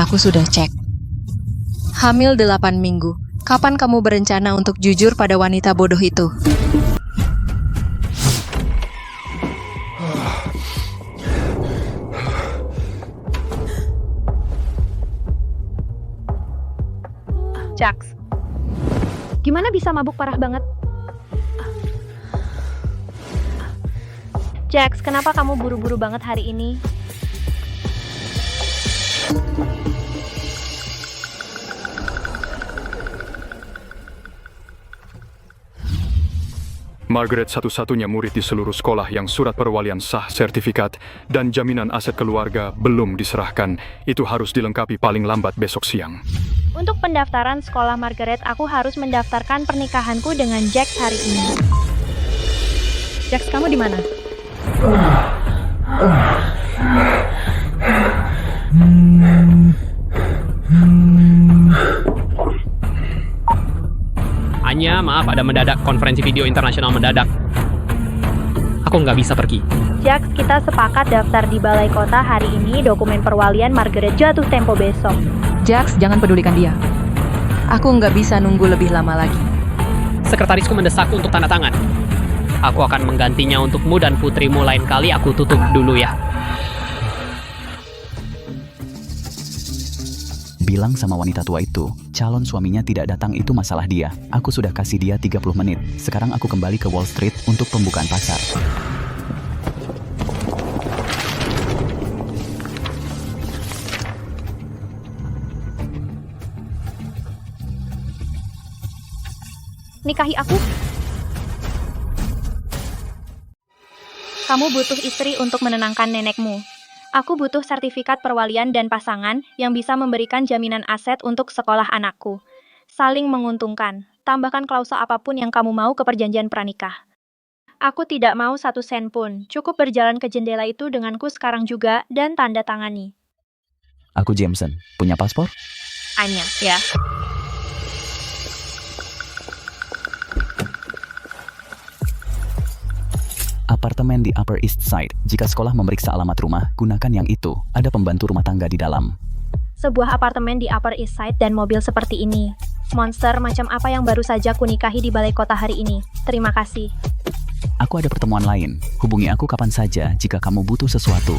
Aku sudah cek. Hamil 8 minggu. Kapan kamu berencana untuk jujur pada wanita bodoh itu? Jax, gimana bisa mabuk parah banget? Jax, kenapa kamu buru-buru banget hari ini? Margaret satu-satunya murid di seluruh sekolah yang surat perwalian sah, sertifikat, dan jaminan aset keluarga belum diserahkan. Itu harus dilengkapi paling lambat besok siang. Untuk pendaftaran sekolah Margaret, aku harus mendaftarkan pernikahanku dengan Jax hari ini. Jax, kamu di mana? Anya, maaf ada mendadak konferensi video internasional mendadak. Aku nggak bisa pergi. Jax, kita sepakat daftar di balai kota hari ini. Dokumen perwalian Margaret jatuh tempo besok. Jax, jangan pedulikan dia. Aku nggak bisa nunggu lebih lama lagi. Sekretarisku mendesakku untuk tanda tangan. Aku akan menggantinya untukmu dan putrimu lain kali. Aku tutup dulu ya. Bilang sama wanita tua itu, calon suaminya tidak datang itu masalah dia. Aku sudah kasih dia 30 menit. Sekarang aku kembali ke Wall Street untuk pembukaan pasar. Nikahi aku? Kamu butuh istri untuk menenangkan nenekmu. Aku butuh sertifikat perwalian dan pasangan yang bisa memberikan jaminan aset untuk sekolah anakku. Saling menguntungkan. Tambahkan klausul apapun yang kamu mau ke perjanjian pranikah. Aku tidak mau 1 sen pun. Cukup berjalan ke jendela itu denganku sekarang juga dan tanda tangani. Aku Jameson. Punya paspor? Anya, ya. Apartemen di Upper East Side. Jika sekolah memeriksa alamat rumah, gunakan yang itu. Ada pembantu rumah tangga di dalam. Sebuah apartemen di Upper East Side dan mobil seperti ini. Monster macam apa yang baru saja kunikahi di balai kota hari ini. Terima kasih. Aku ada pertemuan lain. Hubungi aku kapan saja jika kamu butuh sesuatu.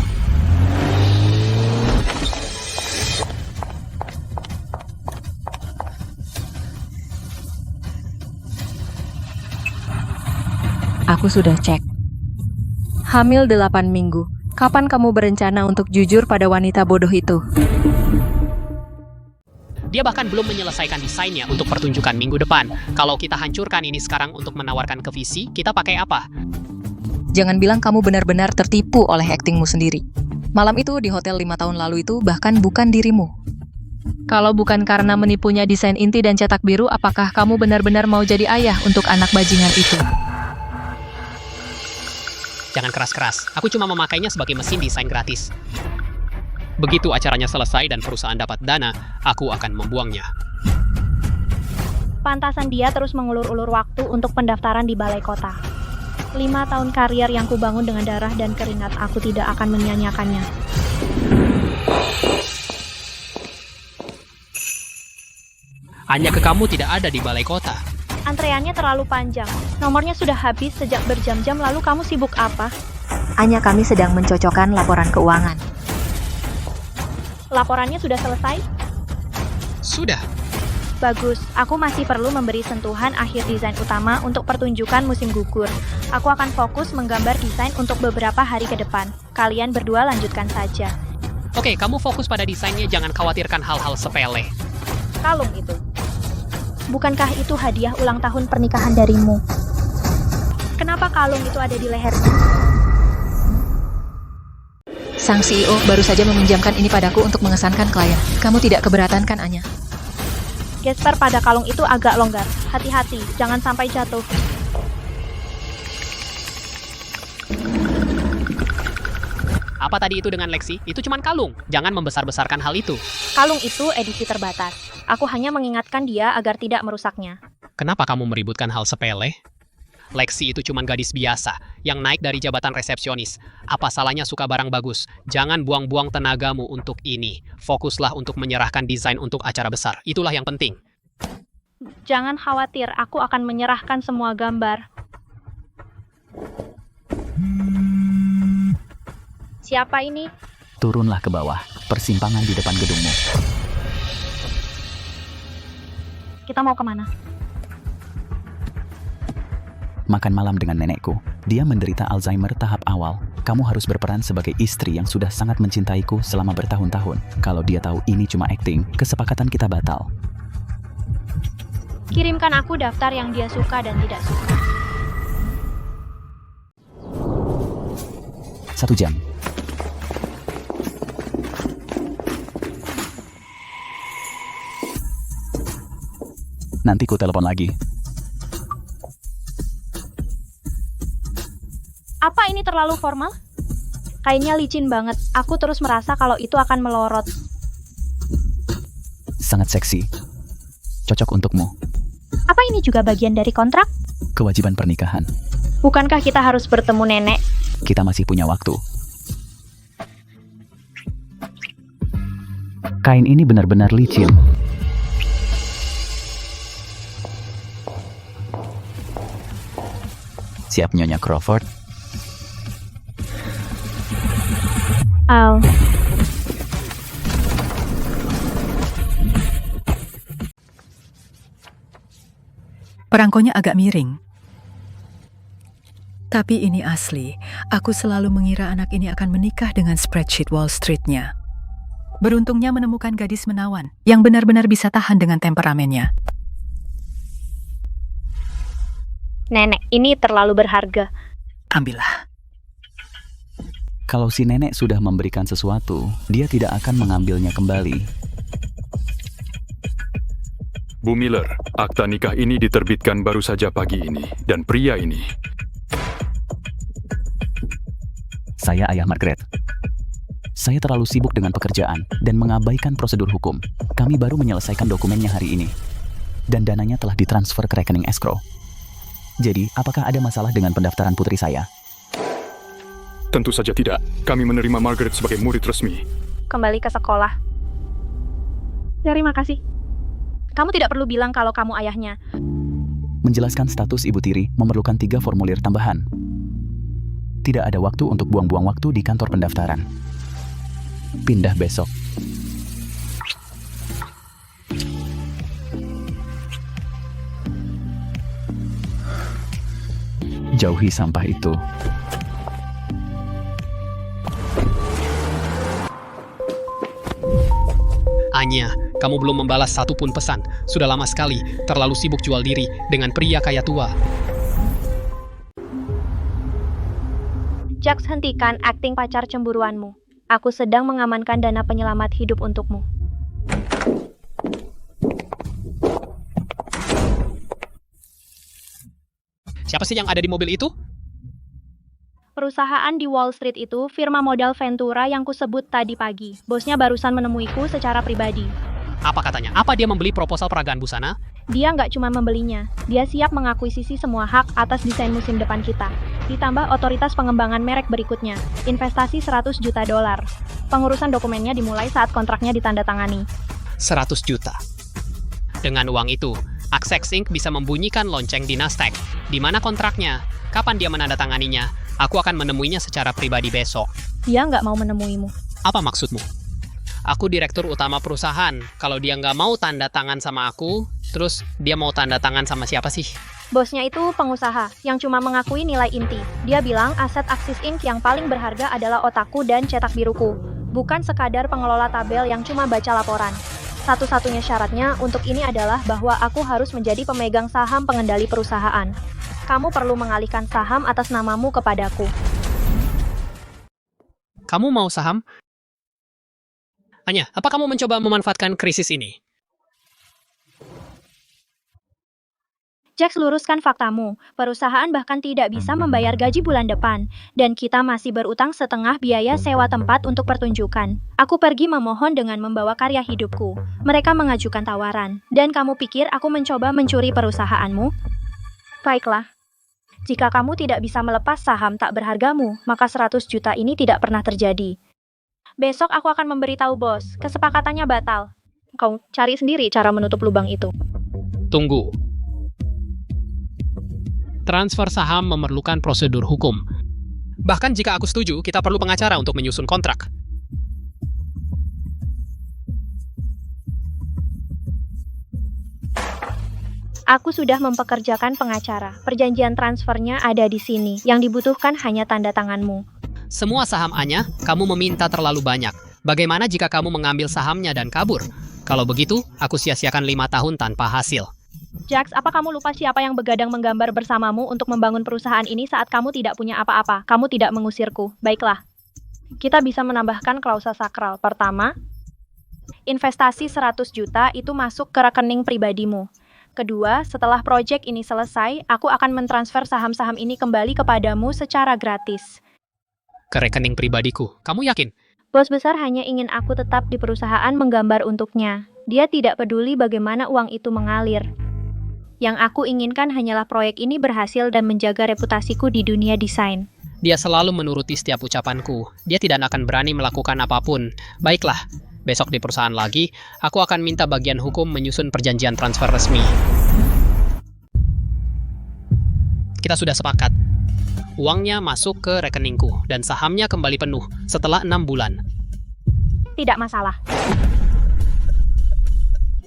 Aku sudah cek. Hamil 8 minggu. Kapan kamu berencana untuk jujur pada wanita bodoh itu? Dia bahkan belum menyelesaikan desainnya untuk pertunjukan minggu depan. Kalau kita hancurkan ini sekarang untuk menawarkan ke visi, kita pakai apa? Jangan bilang kamu benar-benar tertipu oleh aktingmu sendiri. Malam itu di hotel 5 tahun lalu itu bahkan bukan dirimu. Kalau bukan karena menipunya desain inti dan cetak biru, apakah kamu benar-benar mau jadi ayah untuk anak bajingan itu? Jangan keras-keras, aku cuma memakainya sebagai mesin desain gratis. Begitu acaranya selesai dan perusahaan dapat dana, aku akan membuangnya. Pantasan dia terus mengulur-ulur waktu untuk pendaftaran di balai kota. 5 tahun karier yang kubangun dengan darah dan keringat, aku tidak akan menyia-nyiakannya. Hanya ke kamu tidak ada di balai kota. Antreannya terlalu panjang. Nomornya sudah habis sejak berjam-jam, lalu kamu sibuk apa? Hanya kami sedang mencocokkan laporan keuangan. Laporannya sudah selesai? Sudah. Bagus, aku masih perlu memberi sentuhan akhir desain utama untuk pertunjukan musim gugur. Aku akan fokus menggambar desain untuk beberapa hari ke depan. Kalian berdua lanjutkan saja. Oke, kamu fokus pada desainnya, jangan khawatirkan hal-hal sepele. Kalung itu. Bukankah itu hadiah ulang tahun pernikahan darimu? Kenapa kalung itu ada di lehernya? Sang CEO baru saja meminjamkan ini padaku untuk mengesankan klien. Kamu tidak keberatan kan, Anya? Gesper pada kalung itu agak longgar. Hati-hati, jangan sampai jatuh. Apa tadi itu dengan Lexi? Itu cuma kalung. Jangan membesar-besarkan hal itu. Kalung itu edisi terbatas. Aku hanya mengingatkan dia agar tidak merusaknya. Kenapa kamu meributkan hal sepele? Lexi itu cuma gadis biasa yang naik dari jabatan resepsionis. Apa salahnya suka barang bagus? Jangan buang-buang tenagamu untuk ini. Fokuslah untuk menyerahkan desain untuk acara besar. Itulah yang penting. Jangan khawatir, aku akan menyerahkan semua gambar. Siapa ini? Turunlah ke bawah, persimpangan di depan gedungmu. Kita mau kemana? Makan malam dengan nenekku. Dia menderita Alzheimer tahap awal. Kamu harus berperan sebagai istri yang sudah sangat mencintaiku selama bertahun-tahun. Kalau dia tahu ini cuma akting, kesepakatan kita batal. Kirimkan aku daftar yang dia suka dan tidak suka. 1 jam. Nanti ku telepon lagi. Apa ini terlalu formal? Kayaknya licin banget. Aku terus merasa kalau itu akan melorot. Sangat seksi. Cocok untukmu. Apa ini juga bagian dari kontrak? Kewajiban pernikahan. Bukankah kita harus bertemu nenek? Kita masih punya waktu. Kain ini benar-benar licin. Siap, Nyonya Crawford? Al. Perangkonya agak miring. Tapi ini asli. Aku selalu mengira anak ini akan menikah dengan spreadsheet Wall Street-nya. Beruntungnya menemukan gadis menawan yang benar-benar bisa tahan dengan temperamennya. Nenek, ini terlalu berharga. Ambillah. Kalau si nenek sudah memberikan sesuatu, dia tidak akan mengambilnya kembali. Bu Miller, akta nikah ini diterbitkan baru saja pagi ini, dan pria ini. Saya ayah Margaret. Saya terlalu sibuk dengan pekerjaan dan mengabaikan prosedur hukum. Kami baru menyelesaikan dokumennya hari ini. Dan dananya telah ditransfer ke rekening escrow. Jadi, apakah ada masalah dengan pendaftaran putri saya? Tentu saja tidak. Kami menerima Margaret sebagai murid resmi. Kembali ke sekolah. Terima kasih. Kamu tidak perlu bilang kalau kamu ayahnya. Menjelaskan status ibu tiri memerlukan 3 formulir tambahan. Tidak ada waktu untuk buang-buang waktu di kantor pendaftaran. Pindah besok. Jauhi sampah itu. Anya, kamu belum membalas satupun pesan. Sudah lama sekali, terlalu sibuk jual diri dengan pria kaya tua. Jax, hentikan akting pacar cemburuanmu. Aku sedang mengamankan dana penyelamat hidup untukmu. Siapa sih yang ada di mobil itu? Perusahaan di Wall Street itu firma modal Ventura yang kusebut tadi pagi. Bosnya barusan menemuiku secara pribadi. Apa katanya? Apa dia membeli proposal peragaan busana? Dia nggak cuma membelinya, dia siap mengakuisisi semua hak atas desain musim depan kita. Ditambah otoritas pengembangan merek berikutnya, investasi $100 juta. Pengurusan dokumennya dimulai saat kontraknya ditandatangani. 100 juta. Dengan uang itu, Access Inc. bisa membunyikan lonceng di Nasdaq. Di mana kontraknya? Kapan dia menandatanganinya? Aku akan menemuinya secara pribadi besok. Dia nggak mau menemuimu. Apa maksudmu? Aku direktur utama perusahaan. Kalau dia nggak mau tanda tangan sama aku, terus dia mau tanda tangan sama siapa sih? Bosnya itu pengusaha yang cuma mengakui nilai inti. Dia bilang aset Axis Inc. yang paling berharga adalah otakku dan cetak biruku. Bukan sekadar pengelola tabel yang cuma baca laporan. Satu-satunya syaratnya untuk ini adalah bahwa aku harus menjadi pemegang saham pengendali perusahaan. Kamu perlu mengalihkan saham atas namamu kepadaku. Kamu mau saham? Anya, apa kamu mencoba memanfaatkan krisis ini? Jax, luruskan faktamu. Perusahaan bahkan tidak bisa membayar gaji bulan depan. Dan kita masih berutang setengah biaya sewa tempat untuk pertunjukan. Aku pergi memohon dengan membawa karya hidupku. Mereka mengajukan tawaran. Dan kamu pikir aku mencoba mencuri perusahaanmu? Baiklah. Jika kamu tidak bisa melepas saham tak berhargamu, maka 100 juta ini tidak pernah terjadi. Besok aku akan memberitahu bos, kesepakatannya batal. Kau cari sendiri cara menutup lubang itu. Tunggu. Transfer saham memerlukan prosedur hukum. Bahkan jika aku setuju, kita perlu pengacara untuk menyusun kontrak. Aku sudah mempekerjakan pengacara. Perjanjian transfernya ada di sini. Yang dibutuhkan hanya tanda tanganmu. Semua saham Anya, kamu meminta terlalu banyak. Bagaimana jika kamu mengambil sahamnya dan kabur? Kalau begitu, aku sia-siakan 5 tahun tanpa hasil. Jax, apa kamu lupa siapa yang begadang menggambar bersamamu untuk membangun perusahaan ini saat kamu tidak punya apa-apa? Kamu tidak mengusirku. Baiklah. Kita bisa menambahkan klausa sakral. Pertama, investasi 100 juta itu masuk ke rekening pribadimu. Kedua, setelah proyek ini selesai, aku akan mentransfer saham-saham ini kembali kepadamu secara gratis. Ke rekening pribadiku, kamu yakin? Bos besar hanya ingin aku tetap di perusahaan menggambar untuknya. Dia tidak peduli bagaimana uang itu mengalir. Yang aku inginkan hanyalah proyek ini berhasil dan menjaga reputasiku di dunia desain. Dia selalu menuruti setiap ucapanku. Dia tidak akan berani melakukan apapun. Baiklah, besok di perusahaan lagi, aku akan minta bagian hukum menyusun perjanjian transfer resmi. Kita sudah sepakat. Uangnya masuk ke rekeningku dan sahamnya kembali penuh setelah 6 bulan. Tidak masalah.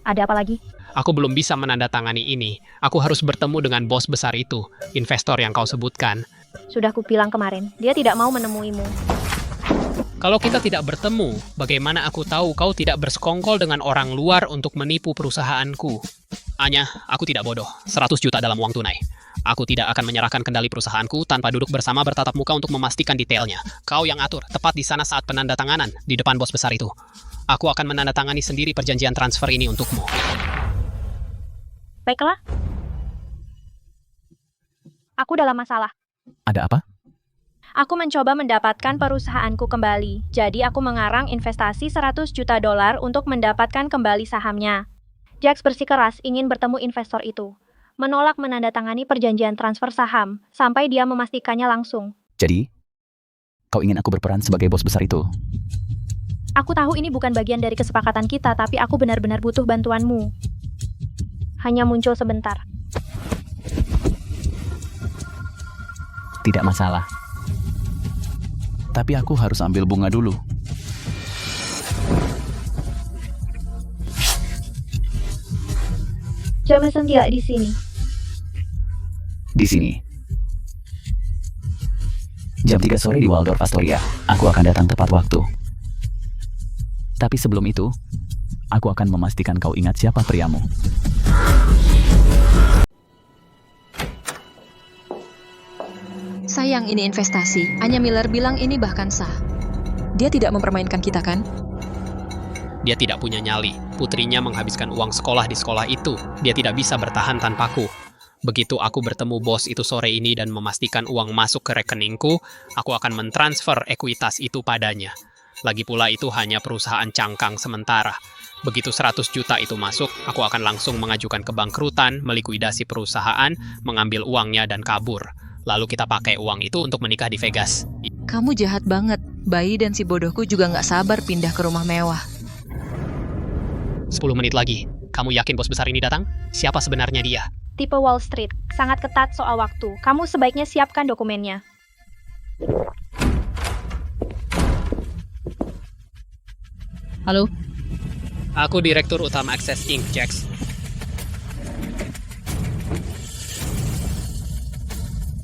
Ada apa lagi? Aku belum bisa menandatangani ini. Aku harus bertemu dengan bos besar itu, investor yang kau sebutkan. Sudah kubilang kemarin, dia tidak mau menemuimu. Kalau kita tidak bertemu, bagaimana aku tahu kau tidak bersekongkol dengan orang luar untuk menipu perusahaanku? Anya, aku tidak bodoh. 100 juta dalam uang tunai. Aku tidak akan menyerahkan kendali perusahaanku tanpa duduk bersama bertatap muka untuk memastikan detailnya. Kau yang atur, tepat di sana saat penandatanganan, di depan bos besar itu. Aku akan menandatangani sendiri perjanjian transfer ini untukmu. Baiklah. Aku dalam masalah. Ada apa? Aku mencoba mendapatkan perusahaanku kembali. Jadi aku mengarang investasi 100 juta dolar untuk mendapatkan kembali sahamnya. Jax bersikeras ingin bertemu investor itu. Menolak menandatangani perjanjian transfer saham, sampai dia memastikannya langsung. Jadi, kau ingin aku berperan sebagai bos besar itu? Aku tahu ini bukan bagian dari kesepakatan kita, tapi aku benar-benar butuh bantuanmu. Hanya muncul sebentar. Tidak masalah. Tapi aku harus ambil bunga dulu. Jameson tidak di sini. Di sini. Jam 3 sore di Waldorf Astoria. Aku akan datang tepat waktu. Tapi sebelum itu, aku akan memastikan kau ingat siapa priamu. Sayang, ini investasi. Anya Miller bilang ini bahkan sah. Dia tidak mempermainkan kita, kan? Dia tidak punya nyali. Putrinya menghabiskan uang sekolah di sekolah itu. Dia tidak bisa bertahan tanpaku. Begitu aku bertemu bos itu sore ini dan memastikan uang masuk ke rekeningku, aku akan mentransfer ekuitas itu padanya. Lagi pula itu hanya perusahaan cangkang sementara. Begitu 100 juta itu masuk, aku akan langsung mengajukan kebangkrutan, melikuidasi perusahaan, mengambil uangnya dan kabur. Lalu kita pakai uang itu untuk menikah di Vegas. Kamu jahat banget. Bayi dan si bodohku juga nggak sabar pindah ke rumah mewah. 10 menit lagi. Kamu yakin bos besar ini datang? Siapa sebenarnya dia? Tipe Wall Street, sangat ketat soal waktu. Kamu sebaiknya siapkan dokumennya. Halo? Aku Direktur Utama Access Inc., Jax.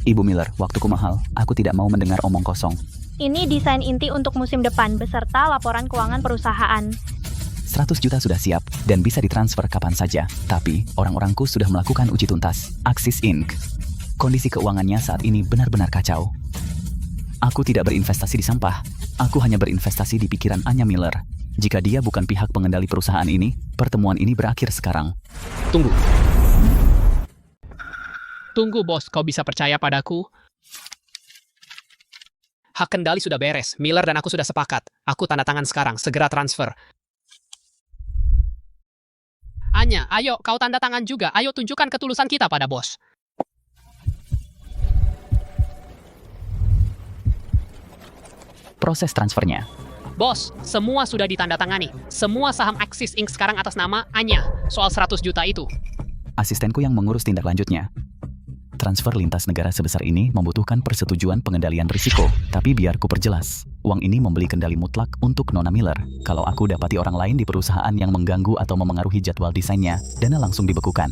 Ibu Miller, waktuku mahal. Aku tidak mau mendengar omong kosong. Ini desain inti untuk musim depan beserta laporan keuangan perusahaan. 100 juta sudah siap dan bisa ditransfer kapan saja. Tapi, orang-orangku sudah melakukan uji tuntas. Axis Inc. Kondisi keuangannya saat ini benar-benar kacau. Aku tidak berinvestasi di sampah. Aku hanya berinvestasi di pikiran Anya Miller. Jika dia bukan pihak pengendali perusahaan ini, pertemuan ini berakhir sekarang. Tunggu. Tunggu, bos. Kau bisa percaya padaku? Hak kendali sudah beres. Miller dan aku sudah sepakat. Aku tanda tangan sekarang. Segera transfer. Anya, ayo kau tanda tangan juga. Ayo tunjukkan ketulusan kita pada bos. proses transfernya. Bos, semua sudah ditandatangani. Semua saham Axis Inc. sekarang atas nama Anya. Soal 100 juta itu. Asistenku yang mengurus tindak lanjutnya. Transfer lintas negara sebesar ini membutuhkan persetujuan pengendalian risiko. Tapi biar ku perjelas, uang ini membeli kendali mutlak untuk Nona Miller. Kalau aku dapati orang lain di perusahaan yang mengganggu atau memengaruhi jadwal desainnya, dana langsung dibekukan.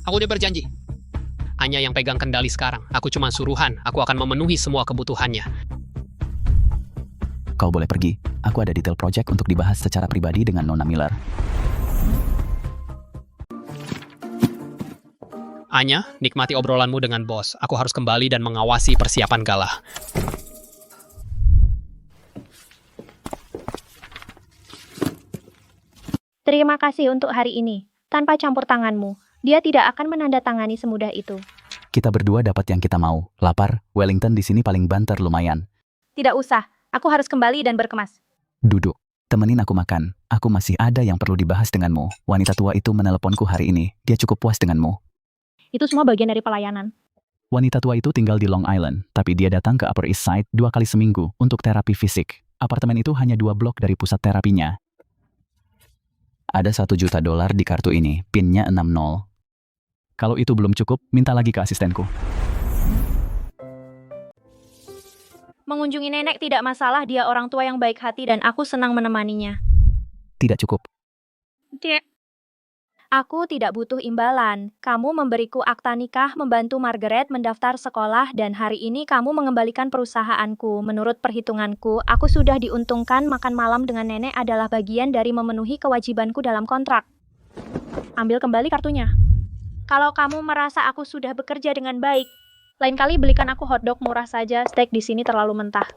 Aku udah berjanji. Anya yang pegang kendali sekarang. Aku cuma suruhan. Aku akan memenuhi semua kebutuhannya. Kau boleh pergi. Aku ada detail project untuk dibahas secara pribadi dengan Nona Miller. Anya, nikmati obrolanmu dengan bos. Aku harus kembali dan mengawasi persiapan gala. Terima kasih untuk hari ini. Tanpa campur tanganmu, dia tidak akan menandatangani semudah itu. Kita berdua dapat yang kita mau. Lapar, Wellington di sini paling banter lumayan. Tidak usah, aku harus kembali dan berkemas. Duduk. Temenin aku makan. Aku masih ada yang perlu dibahas denganmu. Wanita tua itu meneleponku hari ini. Dia cukup puas denganmu. Itu semua bagian dari pelayanan. Wanita tua itu tinggal di Long Island, tapi dia datang ke Upper East Side 2 kali seminggu untuk terapi fisik. Apartemen itu hanya 2 blok dari pusat terapinya. Ada $1 juta di kartu ini, PIN-nya 60. Kalau itu belum cukup, minta lagi ke asistenku. Mengunjungi nenek tidak masalah, dia orang tua yang baik hati dan aku senang menemaninya. Tidak cukup. Aku tidak butuh imbalan. Kamu memberiku akta nikah, membantu Margaret mendaftar sekolah, dan hari ini kamu mengembalikan perusahaanku. Menurut perhitunganku, aku sudah diuntungkan. Makan malam dengan nenek adalah bagian dari memenuhi kewajibanku dalam kontrak. Ambil kembali kartunya. Kalau kamu merasa aku sudah bekerja dengan baik, lain kali belikan aku hotdog murah saja, steak di sini terlalu mentah.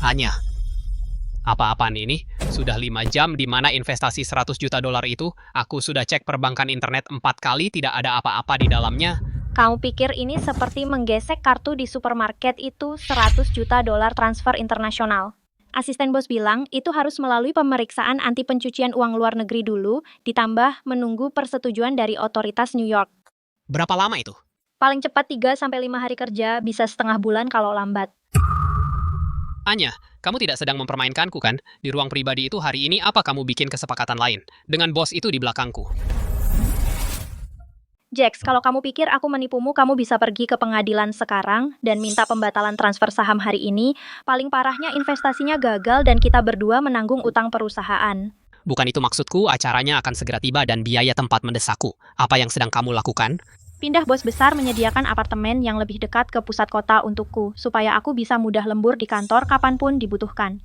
Anya, apa-apaan ini? Sudah 5 jam di mana investasi $100 juta itu, aku sudah cek perbankan internet 4 kali, tidak ada apa-apa di dalamnya. Kamu pikir ini seperti menggesek kartu di supermarket itu $100 juta transfer internasional? Asisten bos bilang itu harus melalui pemeriksaan anti pencucian uang luar negeri dulu, ditambah menunggu persetujuan dari otoritas New York. Berapa lama itu? Paling cepat 3-5 hari kerja, bisa setengah bulan kalau lambat. Anya, kamu tidak sedang mempermainkanku kan? Di ruang pribadi itu hari ini apa kamu bikin kesepakatan lain? Dengan bos itu di belakangku. Jax, kalau kamu pikir aku menipumu, kamu bisa pergi ke pengadilan sekarang dan minta pembatalan transfer saham hari ini. Paling parahnya investasinya gagal dan kita berdua menanggung utang perusahaan. Bukan itu maksudku, acaranya akan segera tiba dan biaya tempat mendesakku. Apa yang sedang kamu lakukan? Pindah bos besar menyediakan apartemen yang lebih dekat ke pusat kota untukku, supaya aku bisa mudah lembur di kantor kapanpun dibutuhkan.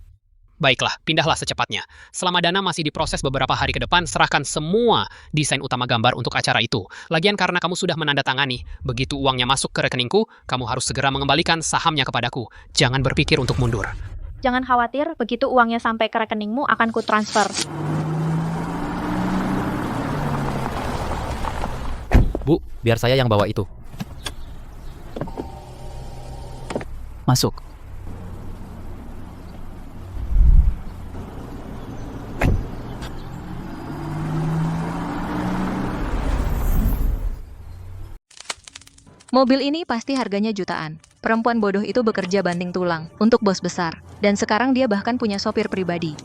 Baiklah, pindahlah secepatnya. Selama dana masih diproses beberapa hari ke depan, serahkan semua desain utama gambar untuk acara itu. Lagian karena kamu sudah menandatangani, begitu uangnya masuk ke rekeningku, kamu harus segera mengembalikan sahamnya kepadaku. Jangan berpikir untuk mundur. Jangan khawatir, begitu uangnya sampai ke rekeningmu akan ku transfer. Bu, biar saya yang bawa itu. Masuk. Mobil ini pasti harganya jutaan. Perempuan bodoh itu bekerja banting tulang untuk bos besar. Dan sekarang dia bahkan punya sopir pribadi.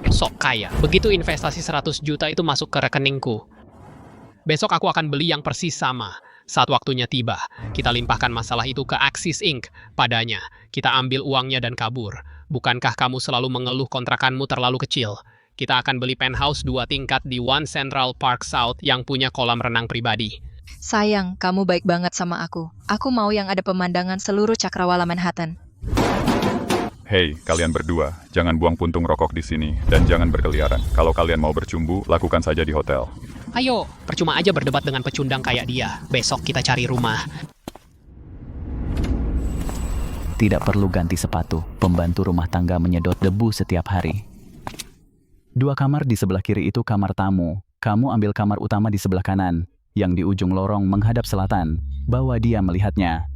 Sok kaya, begitu investasi 100 juta itu masuk ke rekeningku. Besok aku akan beli yang persis sama. Saat waktunya tiba, kita limpahkan masalah itu ke Axis Inc. Padanya, kita ambil uangnya dan kabur. Bukankah kamu selalu mengeluh kontrakanmu terlalu kecil? Kita akan beli penthouse 2 tingkat di One Central Park South yang punya kolam renang pribadi. Sayang, kamu baik banget sama aku. Aku mau yang ada pemandangan seluruh cakrawala Manhattan. Hei, kalian berdua, jangan buang puntung rokok di sini dan jangan berkeliaran. Kalau kalian mau bercumbu, lakukan saja di hotel. Ayo, percuma aja berdebat dengan pecundang kayak dia. Besok kita cari rumah. Tidak perlu ganti sepatu. Pembantu rumah tangga menyedot debu setiap hari. 2 kamar di sebelah kiri itu kamar tamu. Kamu ambil kamar utama di sebelah kanan, yang di ujung lorong menghadap selatan. Bawa dia melihatnya.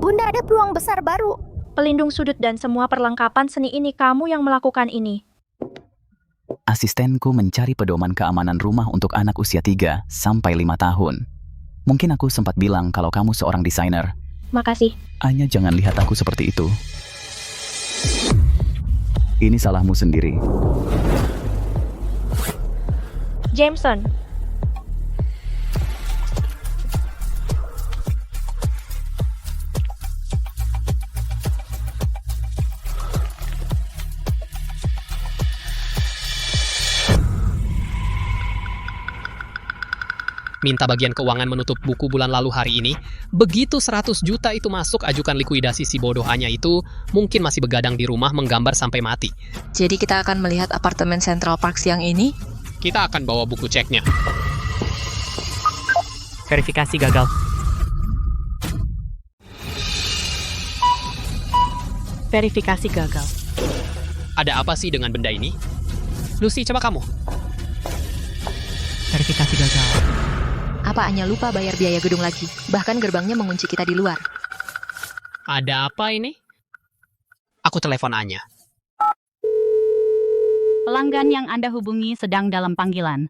Bunda, ada peluang besar baru. pelindung sudut dan semua perlengkapan seni ini kamu yang melakukan ini. Asistenku mencari pedoman keamanan rumah untuk anak usia 3 sampai 5 tahun. Mungkin aku sempat bilang kalau kamu seorang desainer. Makasih. Anya, jangan lihat aku seperti itu. Ini salahmu sendiri. Jameson, Minta bagian keuangan menutup buku bulan lalu hari ini. Begitu 100 juta itu masuk, ajukan likuidasi si bodoh Anya itu. Mungkin masih begadang di rumah menggambar sampai mati. Jadi kita akan melihat apartemen Central Park siang ini? Kita akan bawa buku ceknya. Verifikasi gagal. Verifikasi gagal. Ada apa sih dengan benda ini? Lucy, coba kamu. Verifikasi gagal. Apa Anya lupa bayar biaya gedung lagi? Bahkan gerbangnya mengunci kita di luar. Ada apa ini? Aku telepon Anya. Pelanggan yang Anda hubungi sedang dalam panggilan.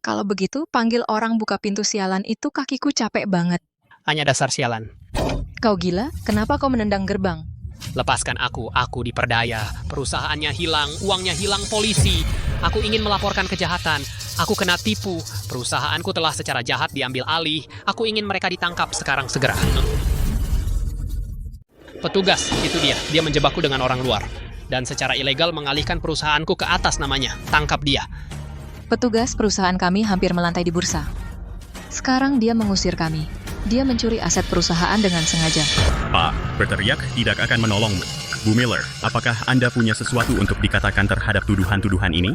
Kalau begitu, panggil orang buka pintu sialan itu kakiku capek banget. Anya dasar sialan. Kau gila? Kenapa kau menendang gerbang? Lepaskan aku diperdaya. Perusahaannya hilang, uangnya hilang polisi. Aku ingin melaporkan kejahatan. Aku kena tipu. Perusahaanku telah secara jahat diambil alih. Aku ingin mereka ditangkap sekarang segera. Petugas, itu dia. Dia menjebakku dengan orang luar. Dan secara ilegal mengalihkan perusahaanku ke atas namanya. Tangkap dia. Petugas perusahaan kami hampir melantai di bursa. Sekarang dia mengusir kami. Dia mencuri aset perusahaan dengan sengaja. Pak, berteriak tidak akan menolongmu. Bu Miller, apakah Anda punya sesuatu untuk dikatakan terhadap tuduhan-tuduhan ini?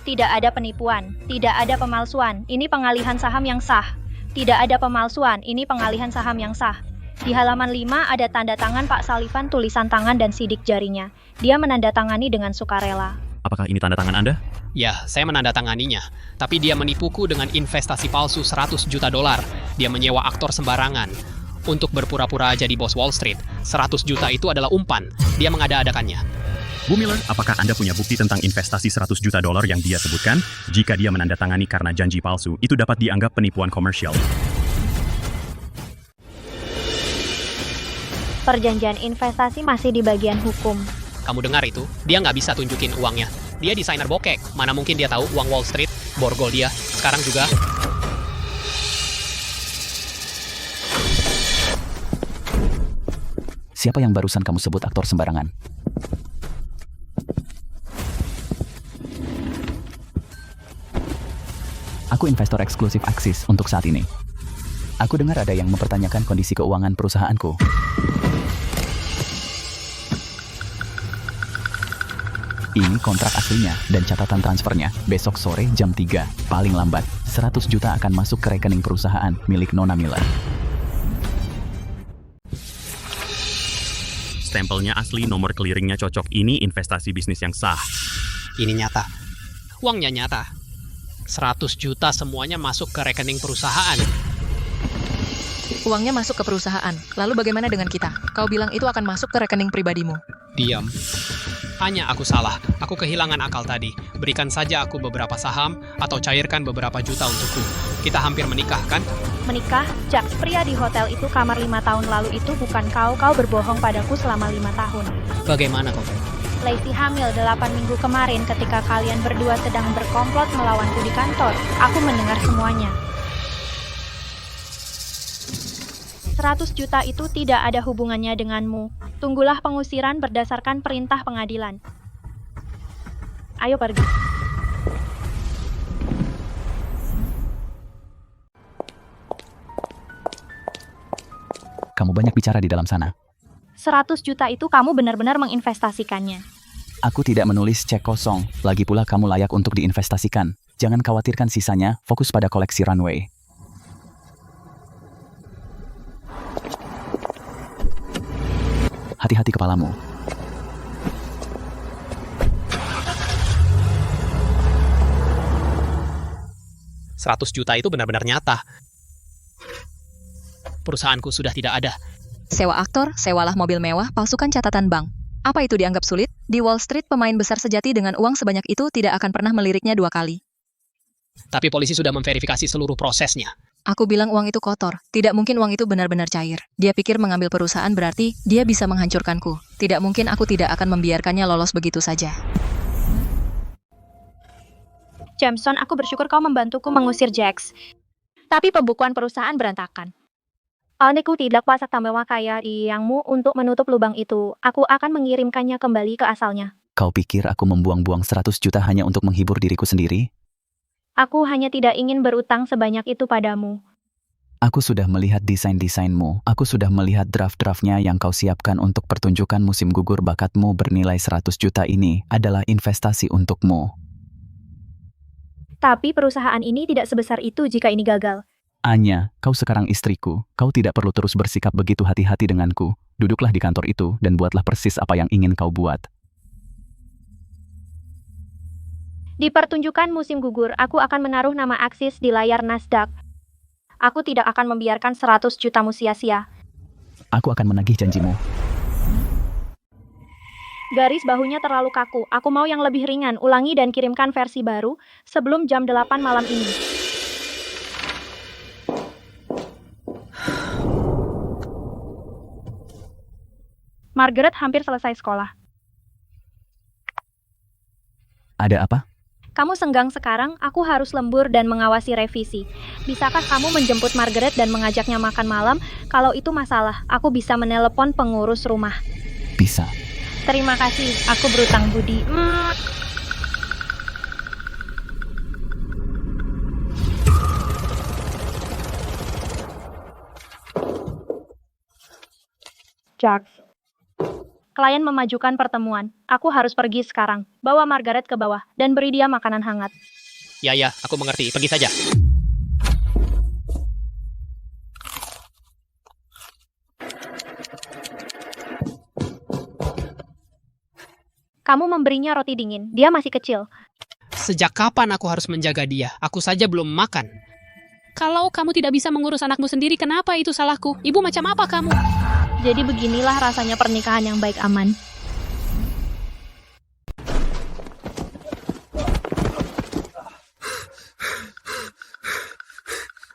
tidak ada penipuan, tidak ada pemalsuan, ini pengalihan saham yang sah. Tidak ada pemalsuan, ini pengalihan saham yang sah. Di halaman 5 ada tanda tangan Pak Sullivan, tulisan tangan dan sidik jarinya. Dia menandatangani dengan sukarela. Apakah ini tanda tangan Anda? Ya, saya menandatanganinya. Tapi dia menipuku dengan investasi palsu 100 juta dolar. Dia menyewa aktor sembarangan untuk berpura-pura jadi bos Wall Street. 100 juta itu adalah umpan. Dia mengada-adakannya. Bu Miller, apakah Anda punya bukti tentang investasi 100 juta dolar yang dia sebutkan? Jika dia menandatangani karena janji palsu, itu dapat dianggap penipuan komersial. Perjanjian investasi masih di bagian hukum. Kamu dengar itu? Dia nggak bisa tunjukin uangnya. Dia desainer bokek. Mana mungkin dia tahu uang Wall Street, borgol dia. Sekarang juga. Siapa yang barusan kamu sebut aktor sembarangan? Aku investor eksklusif Axis untuk saat ini. Aku dengar ada yang mempertanyakan kondisi keuangan perusahaanku. Ini kontrak aslinya dan catatan transfernya. Besok sore jam 3, paling lambat, 100 juta akan masuk ke rekening perusahaan milik Nona Miller. Stempelnya asli, nomor clearingnya cocok. Ini investasi bisnis yang sah. Ini nyata. Uangnya nyata. 100 juta semuanya masuk ke rekening perusahaan. Uangnya masuk ke perusahaan. Lalu bagaimana dengan kita? Kau bilang itu akan masuk ke rekening pribadimu. Diam. Hanya aku salah. Aku kehilangan akal tadi. Berikan saja aku beberapa saham atau cairkan beberapa juta untukku. Kita hampir menikah, kan? Menikah? Jack, pria di hotel itu kamar 5 tahun lalu itu bukan kau. Kau berbohong padaku selama 5 tahun. Bagaimana kau? Lacey hamil 8 minggu kemarin ketika kalian berdua sedang berkomplot melawanku di kantor. Aku mendengar semuanya. 100 juta itu tidak ada hubungannya denganmu. Tunggulah pengusiran berdasarkan perintah pengadilan. Ayo pergi. Kamu banyak bicara di dalam sana. 100 juta itu kamu benar-benar menginvestasikannya. Aku tidak menulis cek kosong. Lagi pula kamu layak untuk diinvestasikan. Jangan khawatirkan sisanya, fokus pada koleksi runway. Hati-hati kepalamu. $100 juta itu benar-benar nyata. Perusahaanku sudah tidak ada. Sewa aktor, sewalah mobil mewah, palsukan catatan bank. Apa itu dianggap sulit? Di Wall Street, pemain besar sejati dengan uang sebanyak itu tidak akan pernah meliriknya 2 kali. Tapi polisi sudah memverifikasi seluruh prosesnya. Aku bilang uang itu kotor. Tidak mungkin uang itu benar-benar cair. Dia pikir mengambil perusahaan berarti dia bisa menghancurkanku. Tidak mungkin aku tidak akan membiarkannya lolos begitu saja. Jameson, aku bersyukur kau membantuku mengusir Jax. Tapi pembukuan perusahaan berantakan. Aku tidak kuasa memakai uangmu untuk menutup lubang itu. Aku akan mengirimkannya kembali ke asalnya. Kau pikir aku membuang-buang 100 juta hanya untuk menghibur diriku sendiri? Aku hanya tidak ingin berutang sebanyak itu padamu. Aku sudah melihat desain-desainmu. Aku sudah melihat draft-draftnya yang kau siapkan untuk pertunjukan musim gugur bakatmu bernilai 100 juta ini adalah investasi untukmu. Tapi perusahaan ini tidak sebesar itu jika ini gagal. Anya, kau sekarang istriku. Kau tidak perlu terus bersikap begitu hati-hati denganku. Duduklah di kantor itu dan buatlah persis apa yang ingin kau buat. Di pertunjukan musim gugur, aku akan menaruh nama Axis di layar Nasdaq. Aku tidak akan membiarkan 100 jutamu sia-sia. Aku akan menagih janjimu. Garis bahunya terlalu kaku. Aku mau yang lebih ringan. Ulangi dan kirimkan versi baru sebelum jam 8 malam ini. Margaret hampir selesai sekolah. Ada apa? Kamu senggang sekarang, aku harus lembur dan mengawasi revisi. Bisakah kamu menjemput Margaret dan mengajaknya makan malam? Kalau itu masalah, aku bisa menelepon pengurus rumah. Bisa. Terima kasih, aku berutang budi. Jax. Klien memajukan pertemuan. Aku harus pergi sekarang. Bawa Margaret ke bawah dan beri dia makanan hangat. Ya, aku mengerti. Pergi saja. Kamu memberinya roti dingin. Dia masih kecil. Sejak kapan aku harus menjaga dia? Aku saja belum makan. Kalau kamu tidak bisa mengurus anakmu sendiri, kenapa itu salahku? Ibu macam apa kamu? Jadi beginilah rasanya pernikahan yang baik aman.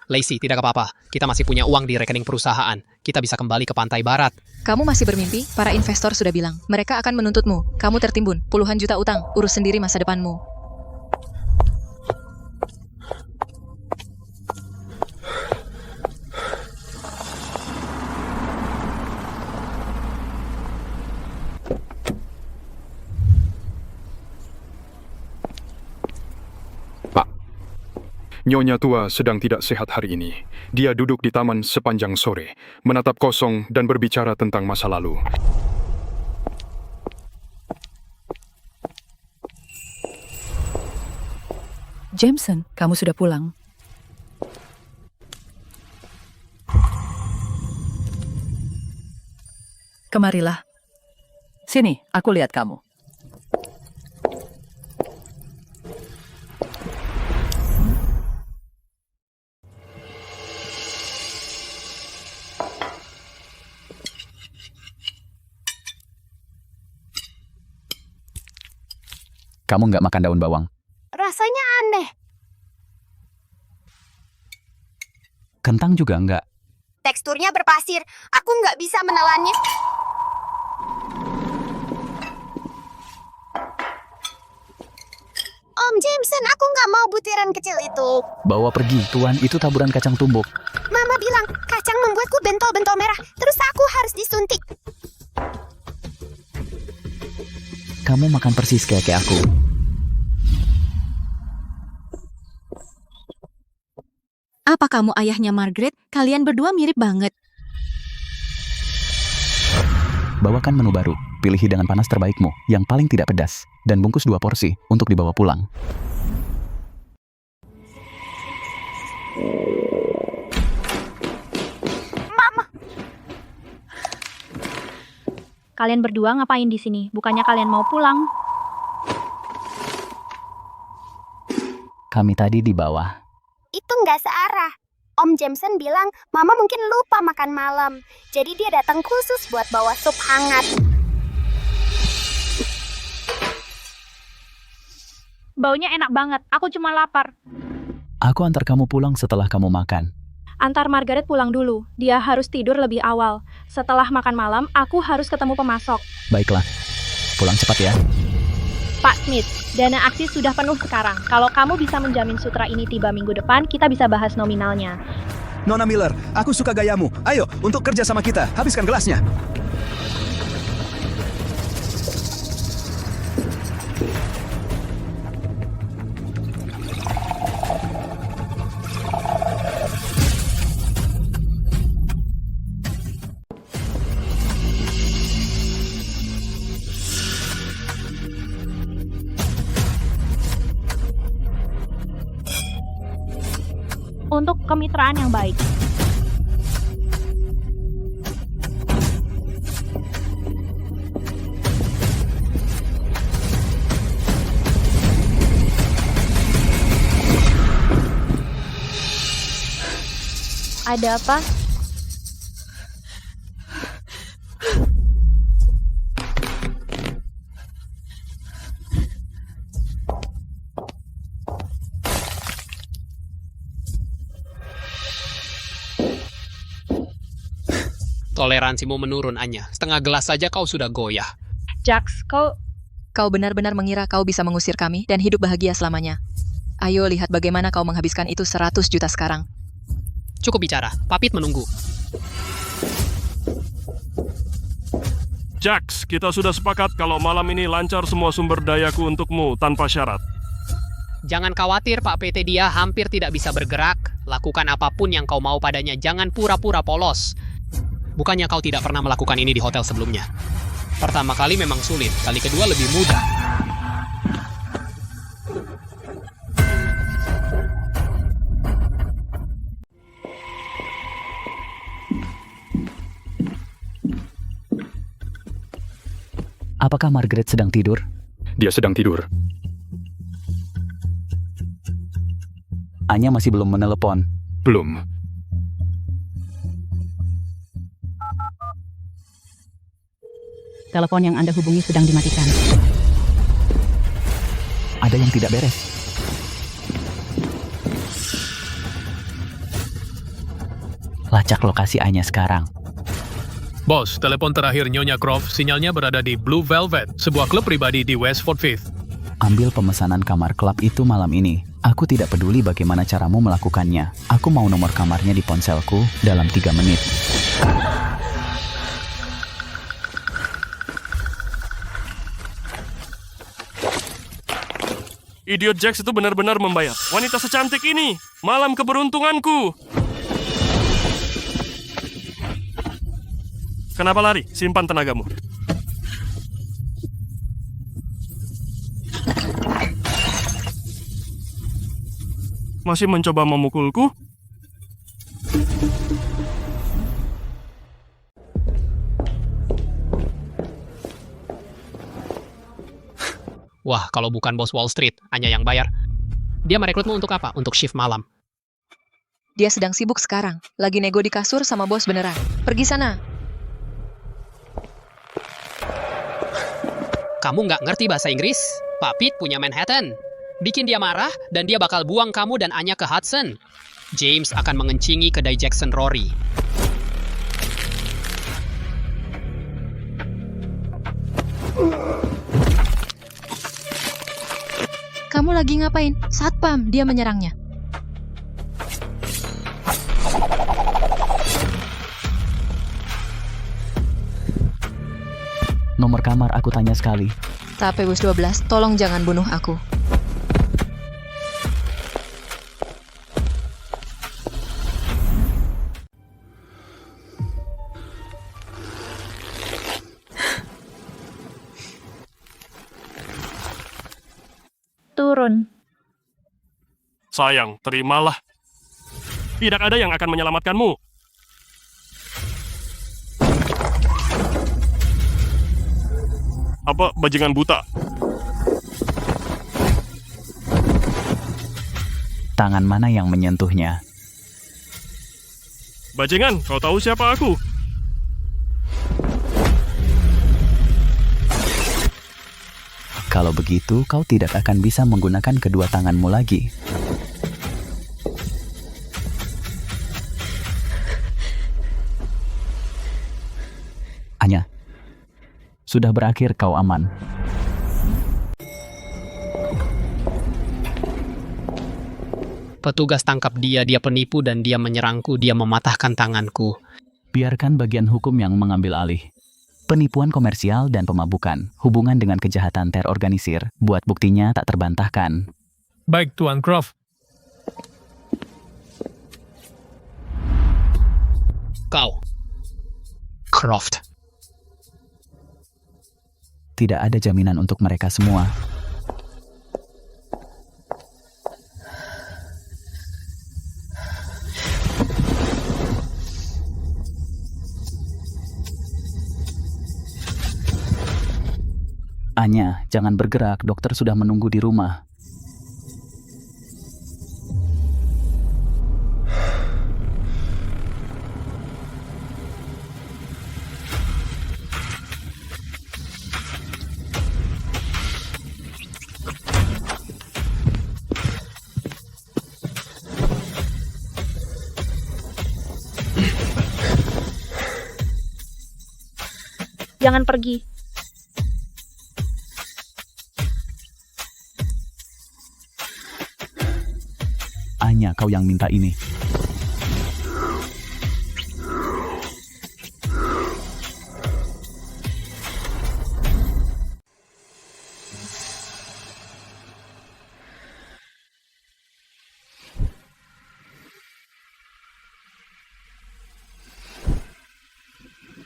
Lacey, tidak apa-apa. Kita masih punya uang di rekening perusahaan. Kita bisa kembali ke pantai barat. Kamu masih bermimpi? Para investor sudah bilang, mereka akan menuntutmu. Kamu tertimbun, puluhan juta utang, urus sendiri masa depanmu. Nyonya tua sedang tidak sehat hari ini. Dia duduk di taman sepanjang sore, menatap kosong dan berbicara tentang masa lalu. Jameson, kamu sudah pulang. Kemarilah. Sini, aku lihat kamu. Kamu nggak makan daun bawang? Rasanya aneh. Kentang juga nggak? Teksturnya berpasir. Aku nggak bisa menelannya. Om Jameson, aku nggak mau butiran kecil itu. Bawa pergi, Tuan. Itu taburan kacang tumbuk. Mama bilang, kacang membuatku bentol-bentol merah. Terus aku harus disuntik. Kamu makan persis kayak aku. Apa kamu ayahnya Margaret? Kalian berdua mirip banget. Bawakan menu baru. Pilih hidangan panas terbaikmu, yang paling tidak pedas. Dan bungkus 2 porsi, untuk dibawa pulang. Kalian berdua ngapain di sini? Bukannya kalian mau pulang? Kami tadi di bawah. Itu nggak searah. Om Jameson bilang Mama mungkin lupa makan malam. Jadi dia datang khusus buat bawa sup hangat. Baunya enak banget, aku cuma lapar. Aku antar kamu pulang setelah kamu makan. Antar Margaret pulang dulu, dia harus tidur lebih awal. Setelah makan malam, aku harus ketemu pemasok. Baiklah, pulang cepat ya. Pak Smith, dana aksi sudah penuh sekarang. Kalau kamu bisa menjamin sutra ini tiba minggu depan, kita bisa bahas nominalnya. Nona Miller, aku suka gayamu. Ayo, untuk kerja sama kita, habiskan gelasnya. Untuk kemitraan yang baik. Ada apa? Toleransimu menurun, Anya. Setengah gelas saja kau sudah goyah. Jax, kau benar-benar mengira kau bisa mengusir kami dan hidup bahagia selamanya. Ayo lihat bagaimana kau menghabiskan itu 100 juta sekarang. Cukup bicara, Papit menunggu. Jax, kita sudah sepakat kalau malam ini lancar semua sumber dayaku untukmu tanpa syarat. Jangan khawatir, Pak PT, dia hampir tidak bisa bergerak. Lakukan apapun yang kau mau padanya, jangan pura-pura polos. Bukannya kau tidak pernah melakukan ini di hotel sebelumnya. Pertama kali memang sulit, kali kedua lebih mudah. Apakah Margaret sedang tidur? Dia sedang tidur. Anya masih belum menelepon. Belum. Telepon yang Anda hubungi sedang dimatikan. Ada yang tidak beres. Lacak lokasi Anya sekarang. Bos, telepon terakhir Nyonya Croft, sinyalnya berada di Blue Velvet, sebuah klub pribadi di West 45th. Ambil pemesanan kamar klub itu malam ini. Aku tidak peduli bagaimana caramu melakukannya. Aku mau nomor kamarnya di ponselku dalam 3 menit. Idiot Jax itu benar-benar membayar. Wanita secantik ini, malam keberuntunganku. Kenapa lari? Simpan tenagamu. Masih mencoba memukulku? Wah, kalau bukan bos Wall Street, Anya yang bayar. Dia merekrutmu untuk apa? Untuk shift malam. Dia sedang sibuk sekarang. Lagi nego di kasur sama bos beneran. Pergi sana. Kamu nggak ngerti bahasa Inggris? Pak Pete punya Manhattan. Bikin dia marah, dan dia bakal buang kamu dan Anya ke Hudson. James akan mengencingi kedai Jackson Rory. Kamu lagi ngapain? Satpam, dia menyerangnya. Nomor kamar aku tanya sekali. Tape Bus 12, tolong jangan bunuh aku. Turun. Sayang, terimalah. Tidak ada yang akan menyelamatkanmu. Apa bajingan buta? Tangan mana yang menyentuhnya? Bajingan, kau tahu siapa aku? Kalau begitu, kau tidak akan bisa menggunakan kedua tanganmu lagi. Anya, sudah berakhir, kau aman. Petugas tangkap dia penipu dan dia menyerangku, dia mematahkan tanganku. Biarkan bagian hukum yang mengambil alih. Penipuan komersial dan pemabukan, hubungan dengan kejahatan terorganisir, buat buktinya tak terbantahkan. Baik, Tuan Croft. Kau, Croft. Tidak ada jaminan untuk mereka semua. Anya, jangan bergerak, dokter sudah menunggu di rumah. Jangan pergi. Anya, kau yang minta ini.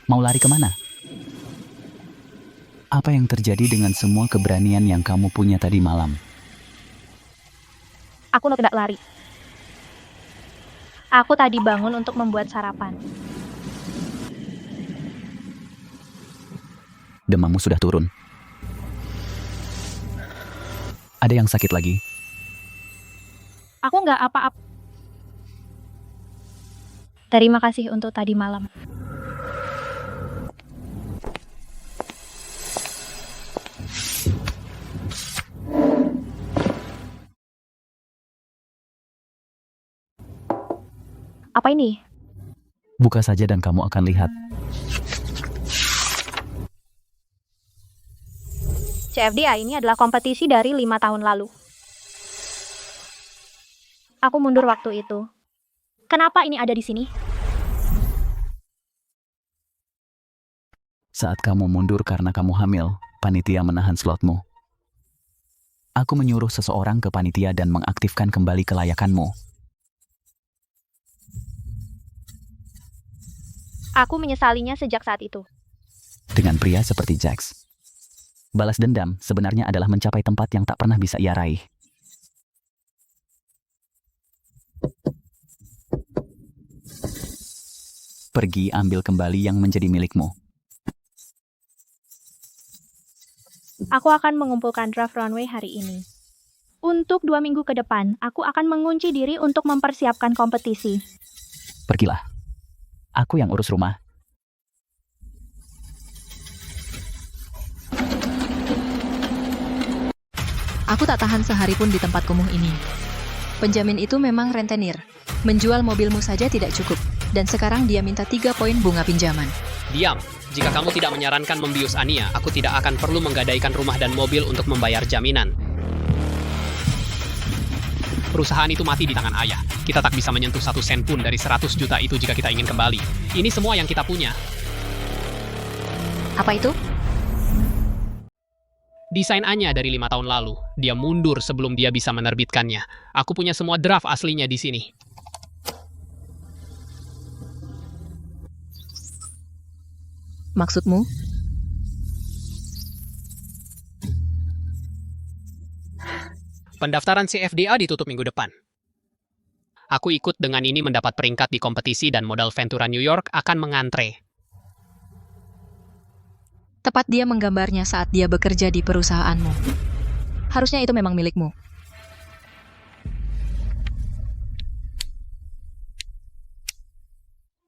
Mau lari kemana? Apa yang terjadi dengan semua keberanian yang kamu punya tadi malam? Aku tidak lari. Aku tadi bangun untuk membuat sarapan. Demammu sudah turun. Ada yang sakit lagi? Aku nggak apa-apa. Terima kasih untuk tadi malam. Apa ini? Buka saja dan kamu akan lihat. CFDA ini adalah kompetisi dari 5 tahun lalu. Aku mundur waktu itu. Kenapa ini ada di sini? Saat kamu mundur karena kamu hamil, panitia menahan slotmu. Aku menyuruh seseorang ke panitia dan mengaktifkan kembali kelayakanmu. Aku menyesalinya sejak saat itu. Dengan pria seperti Jax. Balas dendam sebenarnya adalah mencapai tempat yang tak pernah bisa ia raih. Pergi ambil kembali yang menjadi milikmu. Aku akan mengumpulkan draft runway hari ini. Untuk 2 minggu ke depan, aku akan mengunci diri untuk mempersiapkan kompetisi. Pergilah. Aku yang urus rumah. Aku tak tahan sehari pun di tempat kumuh ini. Penjamin itu memang rentenir. Menjual mobilmu saja tidak cukup. Dan sekarang dia minta 3 poin bunga pinjaman. Diam. Jika kamu tidak menyarankan membius Ania, aku tidak akan perlu menggadaikan rumah dan mobil untuk membayar jaminan. Perusahaan itu mati di tangan ayah. Kita tak bisa menyentuh 1 sen pun dari 100 juta itu jika kita ingin kembali. Ini semua yang kita punya. Apa itu? Desain Anya dari 5 tahun lalu. Dia mundur sebelum dia bisa menerbitkannya. Aku punya semua draft aslinya di sini. Maksudmu? Pendaftaran CFDA ditutup minggu depan. Aku ikut dengan ini mendapat peringkat di kompetisi dan modal Ventura New York akan mengantre. Tepat dia menggambarnya saat dia bekerja di perusahaanmu. Harusnya itu memang milikmu.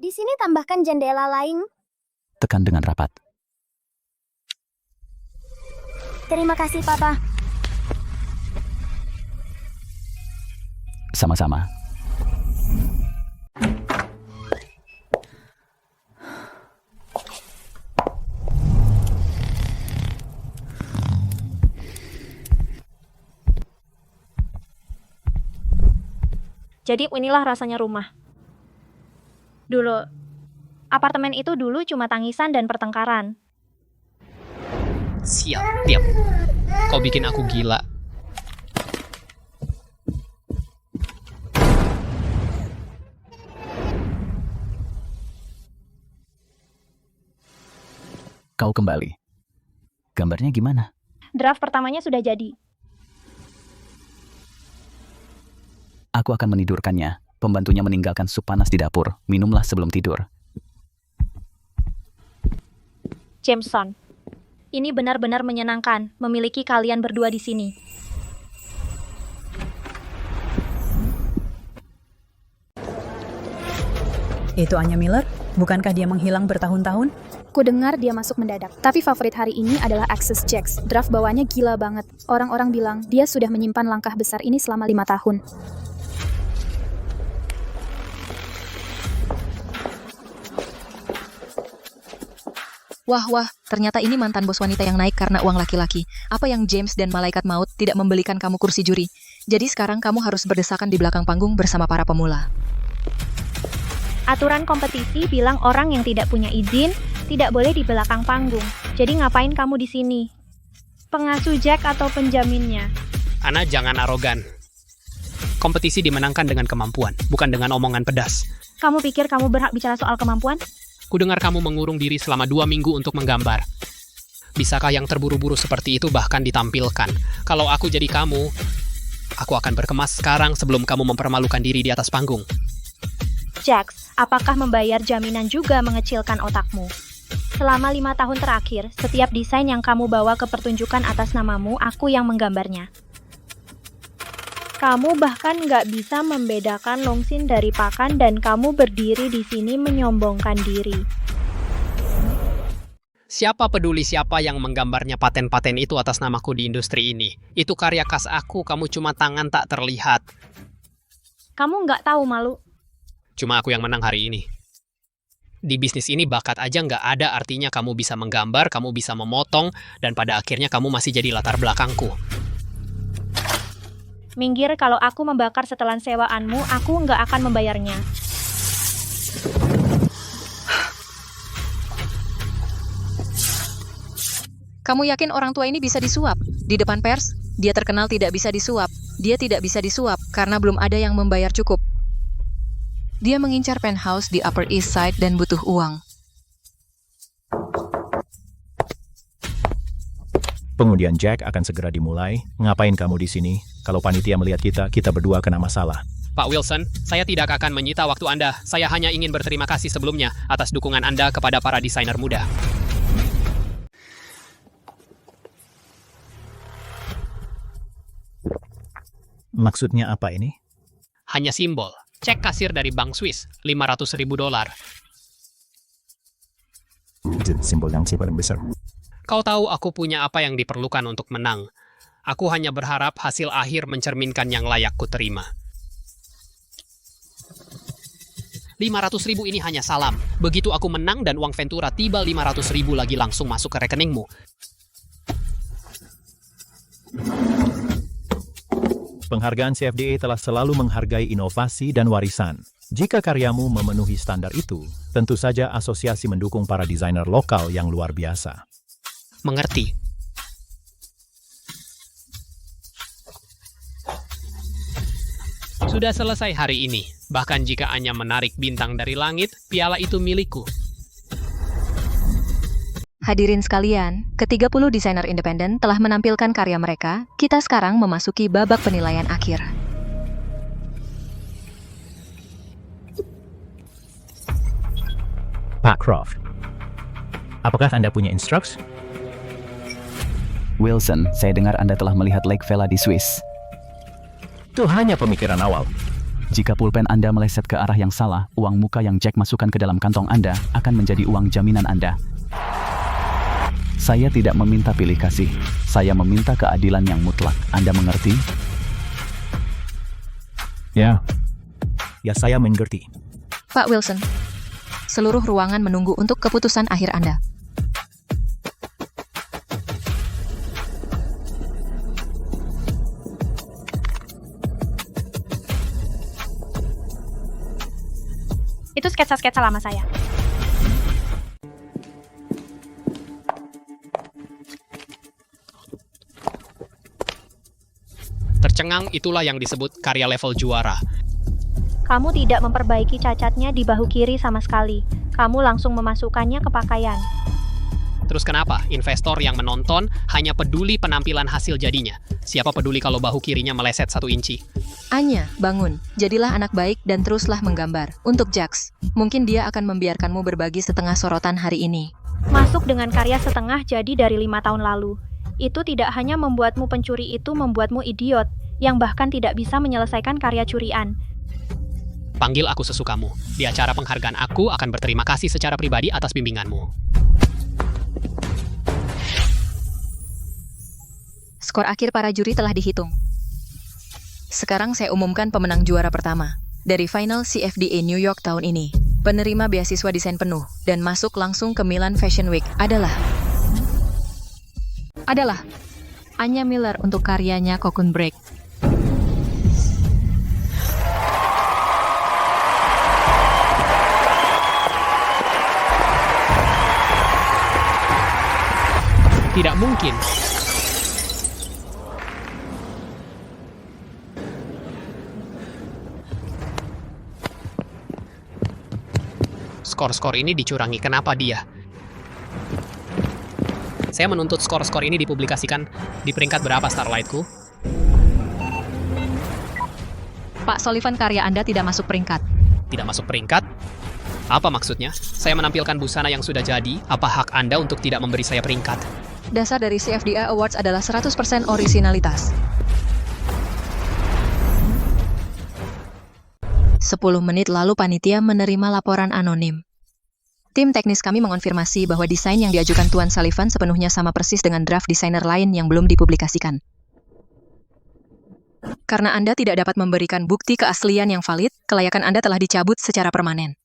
Di sini tambahkan jendela lain. Tekan dengan rapat. Terima kasih, Papa. Sama-sama. Jadi inilah rasanya rumah. Dulu, apartemen itu dulu cuma tangisan dan pertengkaran. Siap, tiap. Kau bikin aku gila. Kau kembali. Gambarnya gimana? Draft pertamanya sudah jadi. Aku akan menidurkannya. Pembantunya meninggalkan sup panas di dapur. Minumlah sebelum tidur. Jameson, ini benar-benar menyenangkan memiliki kalian berdua di sini. Itu Anya Miller? Bukankah dia menghilang bertahun-tahun? Ku dengar dia masuk mendadak. Tapi favorit hari ini adalah Access Jacks. Draft bawahnya gila banget. Orang-orang bilang dia sudah menyimpan langkah besar ini selama 5 tahun. Wah, ternyata ini mantan bos wanita yang naik karena uang laki-laki. Apa yang James dan Malaikat Maut tidak membelikan kamu kursi juri? Jadi sekarang kamu harus berdesakan di belakang panggung bersama para pemula. Aturan kompetisi bilang orang yang tidak punya izin tidak boleh di belakang panggung. Jadi ngapain kamu di sini? Pengasuh Jack atau penjaminnya? Ana, jangan arogan. Kompetisi dimenangkan dengan kemampuan, bukan dengan omongan pedas. Kamu pikir kamu berhak bicara soal kemampuan? Kudengar kamu mengurung diri selama 2 minggu untuk menggambar. Bisakah yang terburu-buru seperti itu bahkan ditampilkan? Kalau aku jadi kamu, aku akan berkemas sekarang sebelum kamu mempermalukan diri di atas panggung. Jax, apakah membayar jaminan juga mengecilkan otakmu? Selama 5 tahun terakhir, setiap desain yang kamu bawa ke pertunjukan atas namamu, aku yang menggambarnya. Kamu bahkan nggak bisa membedakan longsin dari pakan dan kamu berdiri di sini menyombongkan diri. Siapa peduli siapa yang menggambarnya paten-paten itu atas namaku di industri ini? Itu karya khas aku, kamu cuma tangan tak terlihat. Kamu nggak tahu malu. Cuma aku yang menang hari ini. Di bisnis ini bakat aja nggak ada artinya kamu bisa menggambar, kamu bisa memotong, dan pada akhirnya kamu masih jadi latar belakangku. Minggir, kalau aku membakar setelan sewaanmu, aku nggak akan membayarnya. Kamu yakin orang tua ini bisa disuap? Di depan pers, dia terkenal tidak bisa disuap. Dia tidak bisa disuap karena belum ada yang membayar cukup. Dia mengincar penthouse di Upper East Side dan butuh uang. Pengundian Jack akan segera dimulai. Ngapain kamu di sini? Kalau panitia melihat kita berdua kena masalah. Pak Wilson, saya tidak akan menyita waktu Anda. Saya hanya ingin berterima kasih sebelumnya atas dukungan Anda kepada para desainer muda. Maksudnya apa ini? Hanya simbol. Cek kasir dari Bank Swiss, $500.000. Simbol yang paling besar. Kau tahu aku punya apa yang diperlukan untuk menang. Aku hanya berharap hasil akhir mencerminkan yang layak ku terima. 500.000 ini hanya salam. Begitu aku menang dan uang Ventura tiba 500.000 lagi langsung masuk ke rekeningmu. Penghargaan CFDA telah selalu menghargai inovasi dan warisan. Jika karyamu memenuhi standar itu, tentu saja asosiasi mendukung para desainer lokal yang luar biasa. Mengerti. Sudah selesai hari ini. Bahkan jika Anya menarik bintang dari langit, piala itu milikku. Hadirin sekalian, ke-30 desainer independen telah menampilkan karya mereka. Kita sekarang memasuki babak penilaian akhir. Pak Croft, apakah Anda punya instruksi? Wilson, saya dengar Anda telah melihat Lake Vela di Swiss. Itu hanya pemikiran awal. Jika pulpen Anda meleset ke arah yang salah, uang muka yang Jack masukkan ke dalam kantong Anda akan menjadi uang jaminan Anda. Saya tidak meminta pilih kasih. Saya meminta keadilan yang mutlak. Anda mengerti? Ya. Ya, saya mengerti. Pak Wilson, seluruh ruangan menunggu untuk keputusan akhir Anda. Itu sketsa-sketsa lama saya. Tercengang itulah yang disebut karya level juara. Kamu tidak memperbaiki cacatnya di bahu kiri sama sekali. Kamu langsung memasukkannya ke pakaian. Terus kenapa investor yang menonton hanya peduli penampilan hasil jadinya? Siapa peduli kalau bahu kirinya meleset 1 inci? Anya, bangun. Jadilah anak baik dan teruslah menggambar. Untuk Jax, mungkin dia akan membiarkanmu berbagi setengah sorotan hari ini. Masuk dengan karya setengah jadi dari 5 tahun lalu. Itu tidak hanya membuatmu pencuri, itu membuatmu idiot, yang bahkan tidak bisa menyelesaikan karya curian. Panggil aku sesukamu. Di acara penghargaan aku akan berterima kasih secara pribadi atas bimbinganmu. Skor akhir para juri telah dihitung. Sekarang saya umumkan pemenang juara pertama dari final CFDA New York tahun ini. Penerima beasiswa desain penuh dan masuk langsung ke Milan Fashion Week adalah Anya Miller untuk karyanya Cocoon Break. Tidak mungkin. Skor-skor ini dicurangi. Kenapa dia? Saya menuntut skor-skor ini dipublikasikan. Di peringkat berapa Starlightku? Pak Sullivan, karya Anda tidak masuk peringkat. Tidak masuk peringkat? Apa maksudnya? Saya menampilkan busana yang sudah jadi. Apa hak Anda untuk tidak memberi saya peringkat? Dasar dari CFDA Awards adalah 100% orisinalitas. 10 menit lalu panitia menerima laporan anonim. Tim teknis kami mengonfirmasi bahwa desain yang diajukan Tuan Sullivan sepenuhnya sama persis dengan draft desainer lain yang belum dipublikasikan. Karena Anda tidak dapat memberikan bukti keaslian yang valid, kelayakan Anda telah dicabut secara permanen.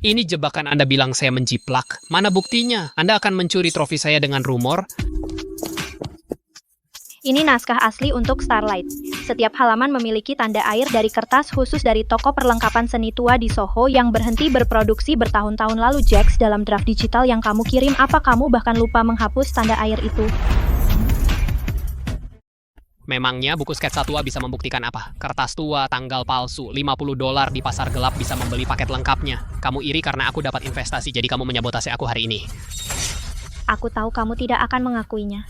Ini jebakan Anda bilang saya menjiplak. Mana buktinya? Anda akan mencuri trofi saya dengan rumor? Ini naskah asli untuk Starlight. Setiap halaman memiliki tanda air dari kertas khusus dari toko perlengkapan seni tua di Soho yang berhenti berproduksi bertahun-tahun lalu. Jax, dalam draft digital yang kamu kirim, apa kamu bahkan lupa menghapus tanda air itu? Memangnya buku sketsa tua bisa membuktikan apa? Kertas tua, tanggal palsu, $50 di pasar gelap bisa membeli paket lengkapnya. Kamu iri karena aku dapat investasi, jadi kamu menyabotase aku hari ini. Aku tahu kamu tidak akan mengakuinya.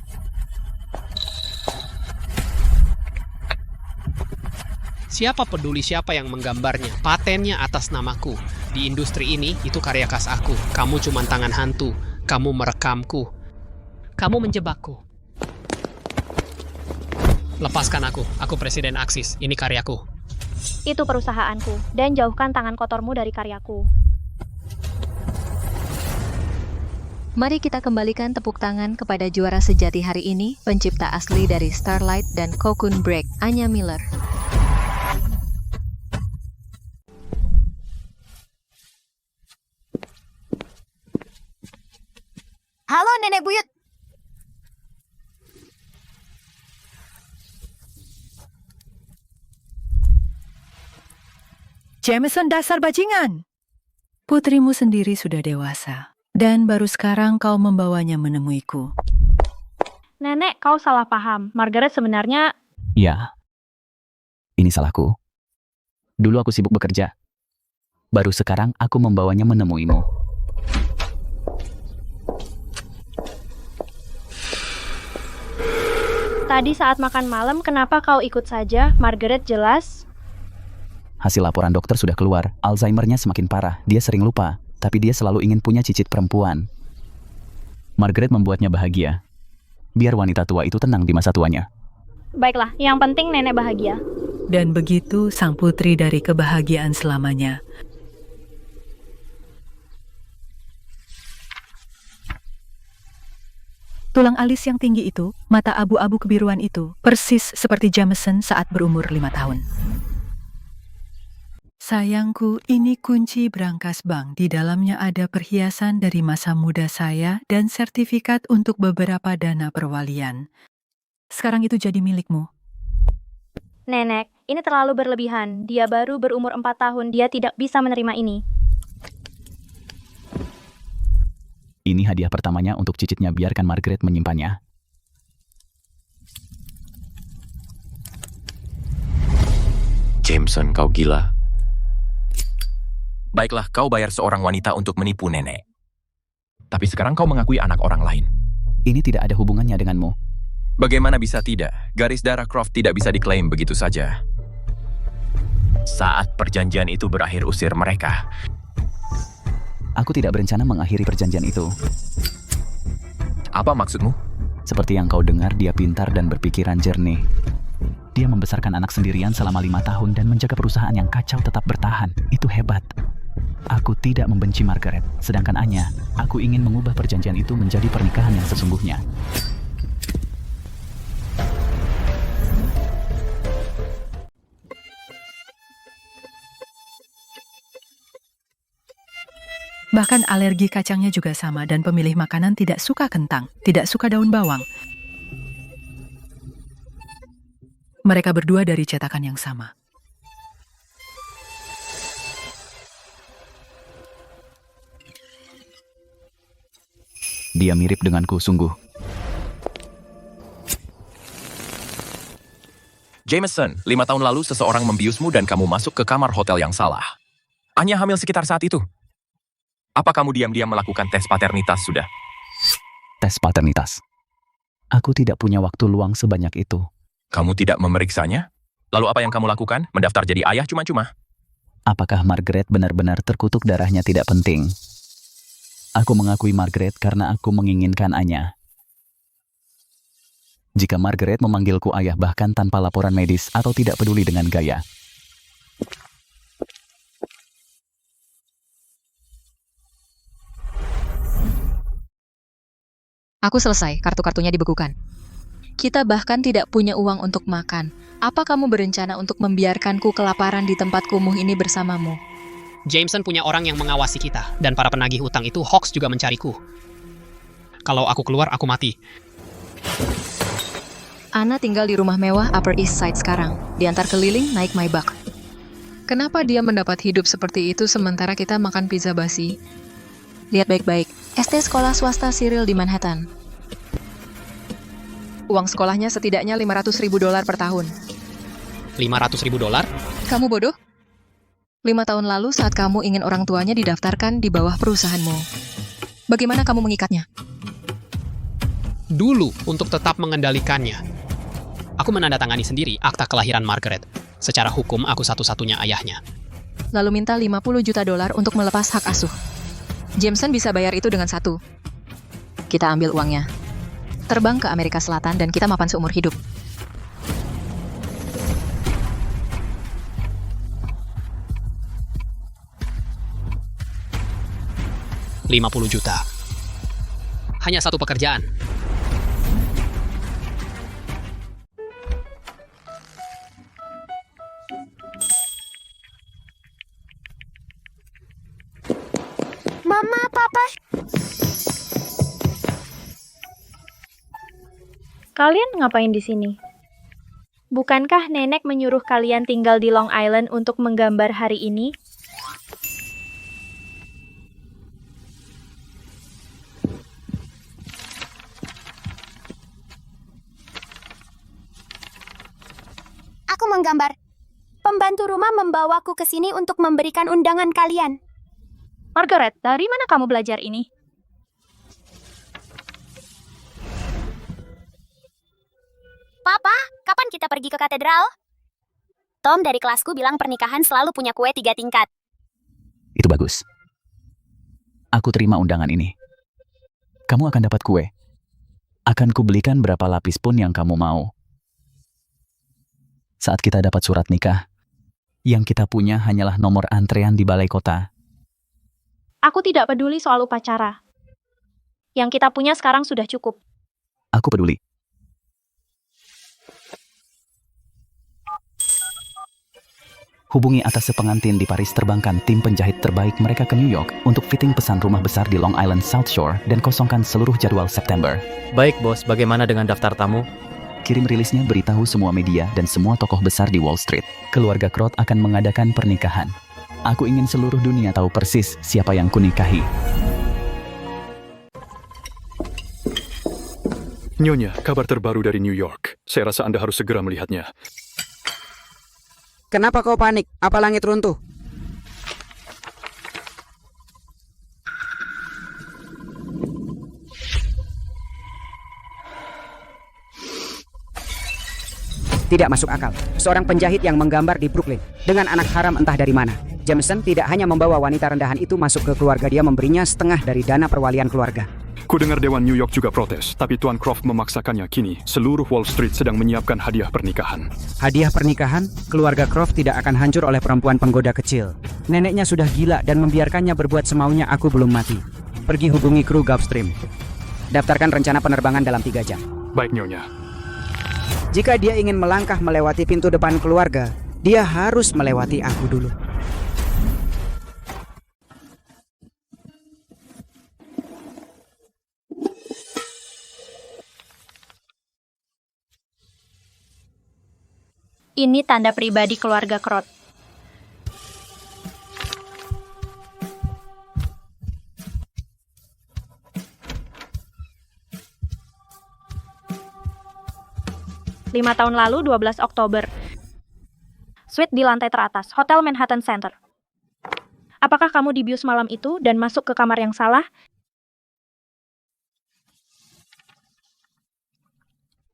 Siapa peduli siapa yang menggambarnya? Patennya atas namaku. Di industri ini, itu karya khas aku. Kamu cuma tangan hantu. Kamu merekamku. Kamu menjebakku. Lepaskan aku. Aku presiden Axis. Ini karyaku. Itu perusahaanku. Dan jauhkan tangan kotormu dari karyaku. Mari kita kembalikan tepuk tangan kepada juara sejati hari ini, pencipta asli dari Starlight dan Cocoon Break, Anya Miller. Halo Nenek Buyut. Jameson, dasar bajingan. Putrimu sendiri sudah dewasa. Dan baru sekarang kau membawanya menemuiku. Nenek, kau salah paham. Margaret sebenarnya... Ya. Ini salahku. Dulu aku sibuk bekerja. Baru sekarang aku membawanya menemuimu. Tadi saat makan malam, kenapa kau ikut saja? Margaret jelas... Hasil laporan dokter sudah keluar. Alzheimer-nya semakin parah. Dia sering lupa. Tapi dia selalu ingin punya cicit perempuan. Margaret membuatnya bahagia. Biar wanita tua itu tenang di masa tuanya. Baiklah, yang penting nenek bahagia. Dan begitu sang putri dari kebahagiaan selamanya. Tulang alis yang tinggi itu, mata abu-abu kebiruan itu, persis seperti Jameson saat berumur 5 tahun. Sayangku, ini kunci brankas bank. Di dalamnya ada perhiasan dari masa muda saya dan sertifikat untuk beberapa dana perwalian. Sekarang itu jadi milikmu. Nenek, ini terlalu berlebihan. Dia baru berumur 4 tahun, dia tidak bisa menerima ini. Ini hadiah pertamanya untuk cicitnya, biarkan Margaret menyimpannya. Jameson, kau gila. Baiklah, kau bayar seorang wanita untuk menipu nenek. Tapi sekarang kau mengakui anak orang lain. Ini tidak ada hubungannya denganmu. Bagaimana bisa tidak? Garis darah Croft tidak bisa diklaim begitu saja. Saat perjanjian itu berakhir, usir mereka. Aku tidak berencana mengakhiri perjanjian itu. Apa maksudmu? Seperti yang kau dengar, dia pintar dan berpikiran jernih. Dia membesarkan anak sendirian selama 5 tahun dan menjaga perusahaan yang kacau tetap bertahan. Itu hebat. Aku tidak membenci Margaret, sedangkan Anya, aku ingin mengubah perjanjian itu menjadi pernikahan yang sesungguhnya. Bahkan alergi kacangnya juga sama dan pemilih makanan tidak suka kentang, tidak suka daun bawang. Mereka berdua dari cetakan yang sama. Dia mirip denganku, sungguh. Jameson, 5 tahun lalu seseorang membiusmu dan kamu masuk ke kamar hotel yang salah. Anya hamil sekitar saat itu. Apa kamu diam-diam melakukan tes paternitas sudah? Tes paternitas. Aku tidak punya waktu luang sebanyak itu. Kamu tidak memeriksanya? Lalu apa yang kamu lakukan? Mendaftar jadi ayah cuma-cuma? Apakah Margaret benar-benar terkutuk darahnya tidak penting? Aku mengakui Margaret karena aku menginginkan Anya. Jika Margaret memanggilku ayah bahkan tanpa laporan medis atau tidak peduli dengan gaya. Aku selesai, kartu-kartunya dibekukan. Kita bahkan tidak punya uang untuk makan. Apa kamu berencana untuk membiarkanku kelaparan di tempat kumuh ini bersamamu? Jameson punya orang yang mengawasi kita, dan para penagih utang itu Hawks juga mencariku. Kalau aku keluar, aku mati. Anna tinggal di rumah mewah Upper East Side sekarang, diantar keliling naik Maybach. Kenapa dia mendapat hidup seperti itu sementara kita makan pizza basi? Lihat baik-baik, ST sekolah swasta Cyril di Manhattan. Uang sekolahnya setidaknya $500.000 per tahun. $500.000? Kamu bodoh? 5 tahun lalu saat kamu ingin orang tuanya didaftarkan di bawah perusahaanmu. Bagaimana kamu mengikatnya? Dulu, untuk tetap mengendalikannya. Aku menandatangani sendiri akta kelahiran Margaret. Secara hukum, aku satu-satunya ayahnya. Lalu minta $50 juta untuk melepas hak asuh. Jameson bisa bayar itu dengan satu. Kita ambil uangnya. Terbang ke Amerika Selatan dan kita mapan seumur hidup. $50 juta. Hanya satu pekerjaan. Mama, Papa. Kalian ngapain di sini? Bukankah nenek menyuruh kalian tinggal di Long Island untuk menggambar hari ini? Aku menggambar. Pembantu rumah membawaku ke sini untuk memberikan undangan kalian. Margaret, dari mana kamu belajar ini? Papa, kapan kita pergi ke katedral? Tom dari kelasku bilang pernikahan selalu punya kue 3 tingkat. Itu bagus. Aku terima undangan ini. Kamu akan dapat kue. Akan kubelikan berapa lapis pun yang kamu mau. Saat kita dapat surat nikah, yang kita punya hanyalah nomor antrean di balai kota. Aku tidak peduli soal upacara. Yang kita punya sekarang sudah cukup. Aku peduli. Hubungi atas pengantin di Paris, terbangkan tim penjahit terbaik mereka ke New York untuk fitting pesan rumah besar di Long Island South Shore dan kosongkan seluruh jadwal September. Baik bos, bagaimana dengan daftar tamu? Kirim rilisnya, beritahu semua media dan semua tokoh besar di Wall Street. Keluarga Krot akan mengadakan pernikahan. Aku ingin seluruh dunia tahu persis siapa yang kunikahi. Nyonya, kabar terbaru dari New York. Saya rasa Anda harus segera melihatnya. Kenapa kau panik? Apa langit runtuh? Tidak masuk akal. Seorang penjahit yang menggambar di Brooklyn dengan anak haram entah dari mana. Jameson tidak hanya membawa wanita rendahan itu masuk ke keluarga, dia memberinya setengah dari dana perwalian keluarga. Ku dengar Dewan New York juga protes, tapi Tuan Croft memaksakannya. Kini, seluruh Wall Street sedang menyiapkan hadiah pernikahan. Hadiah pernikahan? Keluarga Croft tidak akan hancur oleh perempuan penggoda kecil. Neneknya sudah gila dan membiarkannya berbuat semaunya. Aku belum mati. Pergi hubungi kru Gulfstream. Daftarkan rencana penerbangan dalam 3 jam. Baik, Nyonya. Jika dia ingin melangkah melewati pintu depan keluarga, dia harus melewati aku dulu. Ini tanda pribadi keluarga Krot. Lima tahun lalu, 12 Oktober. Suite di lantai teratas, Hotel Manhattan Center. Apakah kamu dibius malam itu dan masuk ke kamar yang salah?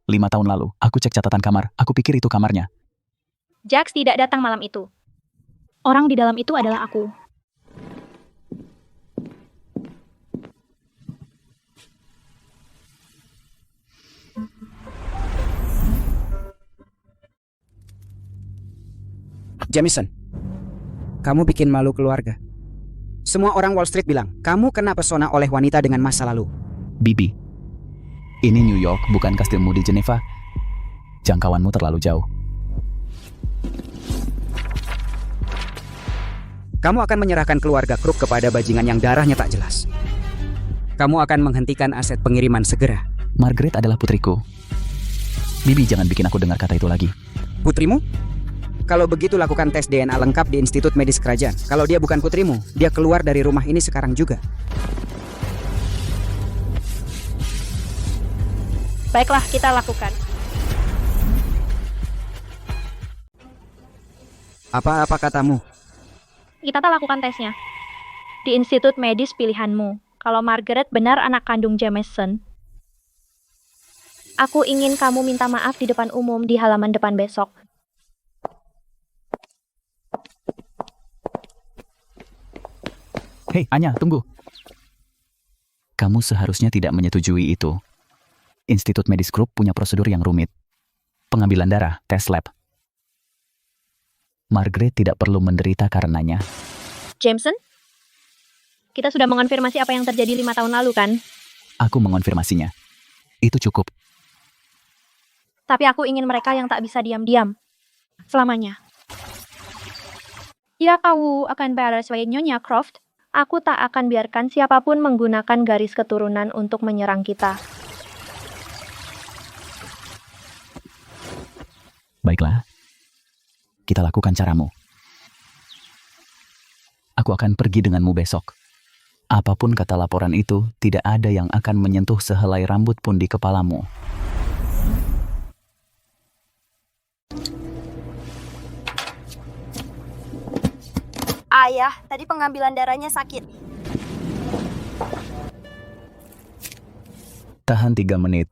5 tahun lalu, aku cek catatan kamar. Aku pikir itu kamarnya. Jax tidak datang malam itu. Orang di dalam itu adalah aku. Jameson, kamu bikin malu keluarga. Semua orang Wall Street bilang, kamu kena pesona oleh wanita dengan masa lalu. Bibi, ini New York, bukan kastilmu di Geneva. Jangkauanmu terlalu jauh. Kamu akan menyerahkan keluarga Crook kepada bajingan yang darahnya tak jelas. Kamu akan menghentikan aset pengiriman segera. Margaret adalah putriku. Bibi, jangan bikin aku dengar kata itu lagi. Putrimu? Kalau begitu lakukan tes DNA lengkap di Institut Medis Kerajaan. Kalau dia bukan putrimu, dia keluar dari rumah ini sekarang juga. Baiklah, kita lakukan. Apa katamu? Kita lakukan tesnya. Di institut medis pilihanmu. Kalau Margaret benar anak kandung Jameson, aku ingin kamu minta maaf di depan umum di halaman depan besok. Hei, Anya, tunggu. Kamu seharusnya tidak menyetujui itu. Institut Medis Group punya prosedur yang rumit. Pengambilan darah, tes lab. Margaret tidak perlu menderita karenanya. Jameson? Kita sudah mengonfirmasi apa yang terjadi 5 tahun lalu, kan? Aku mengonfirmasinya. Itu cukup. Tapi aku ingin mereka yang tak bisa diam-diam. Selamanya. Jika kau akan bayar sebagai Nyonya Croft, aku tak akan biarkan siapapun menggunakan garis keturunan untuk menyerang kita. Baiklah. Kita lakukan caramu. Aku akan pergi denganmu besok. Apapun kata laporan itu, tidak ada yang akan menyentuh sehelai rambut pun di kepalamu. Ayah, tadi pengambilan darahnya sakit. Tahan 3 menit.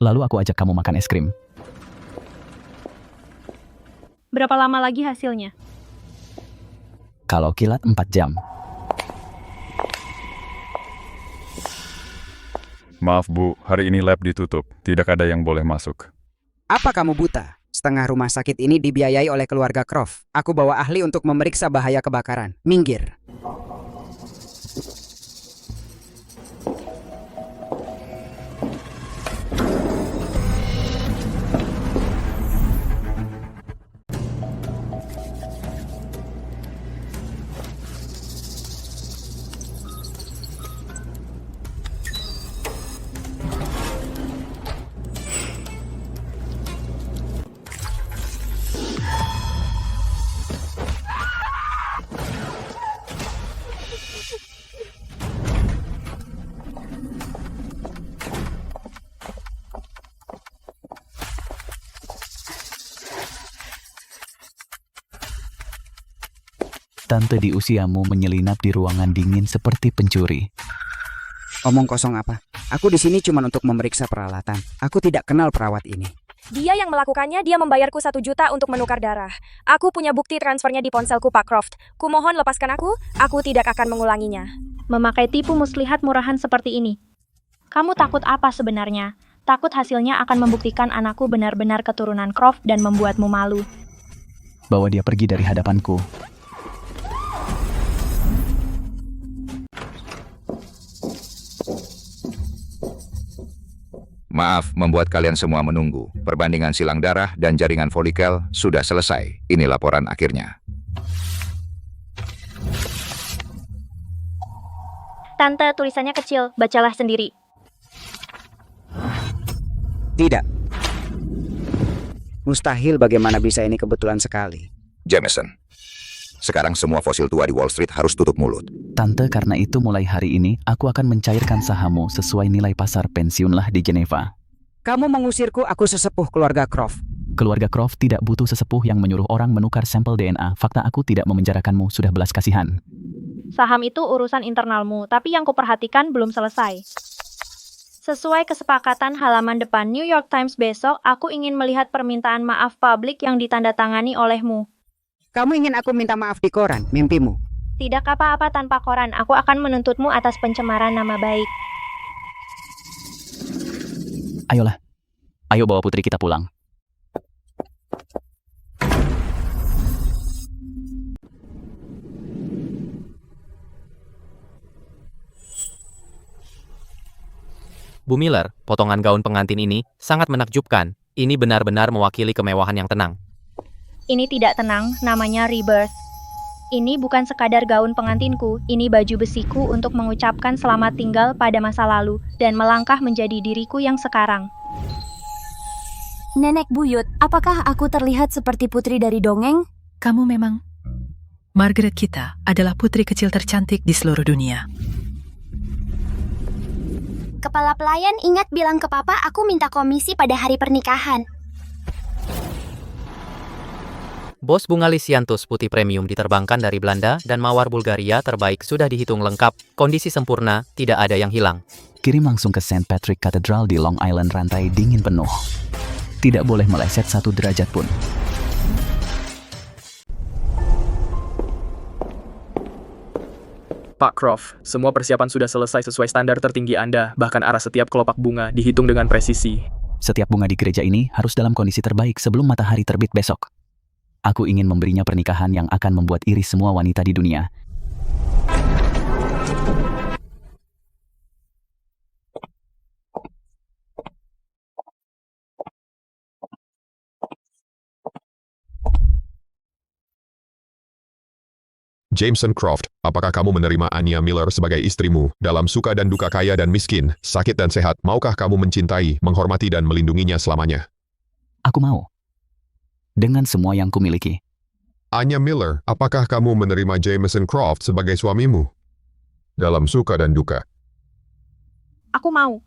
Lalu aku ajak kamu makan es krim. Berapa lama lagi hasilnya? Kalau kilat 4 jam. Maaf Bu, hari ini lab ditutup. Tidak ada yang boleh masuk. Apa kamu buta? setengah rumah sakit ini dibiayai oleh keluarga Croft. Aku bawa ahli untuk memeriksa bahaya kebakaran. Minggir. Tante di usiamu menyelinap di ruangan dingin seperti pencuri. Omong kosong apa? Aku di sini cuma untuk memeriksa peralatan. Aku tidak kenal perawat ini. Dia yang melakukannya, dia membayarku 1 juta untuk menukar darah. Aku punya bukti transfernya di ponselku, Pak Croft. Kumohon lepaskan aku tidak akan mengulanginya. Memakai tipu muslihat murahan seperti ini. Kamu takut apa sebenarnya? Takut hasilnya akan membuktikan anakku benar-benar keturunan Croft dan membuatmu malu. Bawa dia pergi dari hadapanku. Maaf membuat kalian semua menunggu. Perbandingan silang darah dan jaringan folikel sudah selesai. Ini laporan akhirnya. Tante, tulisannya kecil. Bacalah sendiri. Tidak. Mustahil, bagaimana bisa ini kebetulan sekali. Jameson, sekarang semua fosil tua di Wall Street harus tutup mulut. Tante, karena itu mulai hari ini aku akan mencairkan sahammu sesuai nilai pasar pensiunlah di Geneva. Kamu mengusirku, aku sesepuh keluarga Croft. Keluarga Croft tidak butuh sesepuh yang menyuruh orang menukar sampel DNA. Fakta aku tidak memenjarakanmu sudah belas kasihan. Saham itu urusan internalmu, tapi yang kuperhatikan belum selesai. Sesuai kesepakatan halaman depan New York Times besok, aku ingin melihat permintaan maaf publik yang ditandatangani olehmu. Kamu ingin aku minta maaf di koran, mimpimu? Tidak apa-apa tanpa koran, aku akan menuntutmu atas pencemaran nama baik. Ayolah, ayo bawa putri kita pulang. Bu Miller, potongan gaun pengantin ini sangat menakjubkan. Ini benar-benar mewakili kemewahan yang tenang. Ini tidak tenang, namanya rebirth. Ini bukan sekadar gaun pengantinku, ini baju besiku untuk mengucapkan selamat tinggal pada masa lalu dan melangkah menjadi diriku yang sekarang. Nenek buyut, apakah aku terlihat seperti putri dari dongeng? Kamu memang... Margaret kita adalah putri kecil tercantik di seluruh dunia. Kepala pelayan ingat bilang ke papa aku minta komisi pada hari pernikahan. Bos bunga Lysianthus putih premium diterbangkan dari Belanda dan mawar Bulgaria terbaik sudah dihitung lengkap, kondisi sempurna, tidak ada yang hilang. Kirim langsung ke St. Patrick Cathedral di Long Island, rantai dingin penuh. Tidak boleh meleset 1 derajat pun. Pak Croft, semua persiapan sudah selesai sesuai standar tertinggi Anda, bahkan arah setiap kelopak bunga dihitung dengan presisi. Setiap bunga di gereja ini harus dalam kondisi terbaik sebelum matahari terbit besok. Aku ingin memberinya pernikahan yang akan membuat iri semua wanita di dunia. Jameson Croft, apakah kamu menerima Anya Miller sebagai istrimu, dalam suka dan duka, kaya dan miskin, sakit dan sehat? Maukah kamu mencintai, menghormati dan melindunginya selamanya? Aku mau. Dengan semua yang kumiliki. Anya Miller, apakah kamu menerima Jameson Croft sebagai suamimu? Dalam suka dan duka. Aku mau.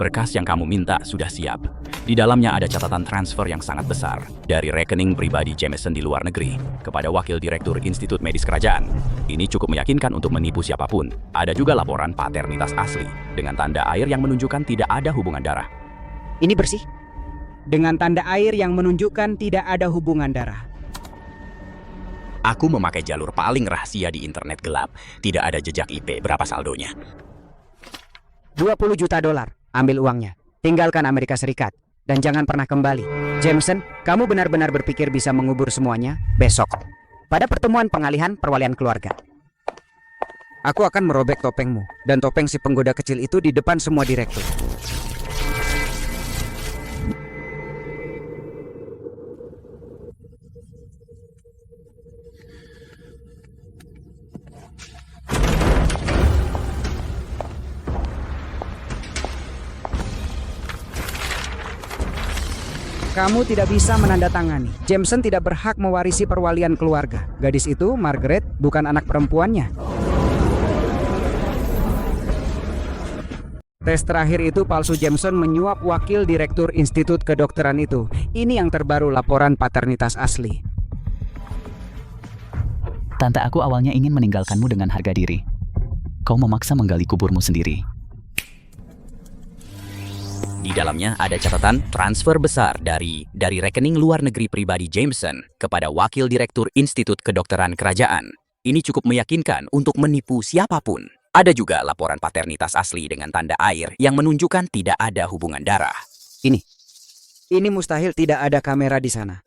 Berkas yang kamu minta sudah siap. Di dalamnya ada catatan transfer yang sangat besar dari rekening pribadi Jameson di luar negeri kepada Wakil Direktur Institut Medis Kerajaan. Ini cukup meyakinkan untuk menipu siapapun. Ada juga laporan paternitas asli dengan tanda air yang menunjukkan tidak ada hubungan darah. Ini bersih. Dengan tanda air yang menunjukkan tidak ada hubungan darah. Aku memakai jalur paling rahasia di internet gelap. Tidak ada jejak IP. Berapa saldonya? 20 juta dolar. Ambil uangnya. Tinggalkan Amerika Serikat. Dan jangan pernah kembali. Jameson, kamu benar-benar berpikir bisa mengubur semuanya besok. Pada pertemuan pengalihan perwalian keluarga. Aku akan merobek topengmu. Dan topeng si penggoda kecil itu di depan semua direktur. Kamu tidak bisa menandatangani. Jameson tidak berhak mewarisi perwalian keluarga. Gadis itu, Margaret, bukan anak perempuannya. Tes terakhir itu palsu. Jameson menyuap wakil direktur institut kedokteran itu. Ini yang terbaru laporan paternitas asli. Tante aku awalnya ingin meninggalkanmu dengan harga diri. Kau memaksa menggali kuburmu sendiri. Di dalamnya ada catatan transfer besar dari rekening luar negeri pribadi Jameson kepada Wakil Direktur Institut Kedokteran Kerajaan. Ini cukup meyakinkan untuk menipu siapapun. Ada juga laporan paternitas asli dengan tanda air yang menunjukkan tidak ada hubungan darah. Ini mustahil tidak ada kamera di sana.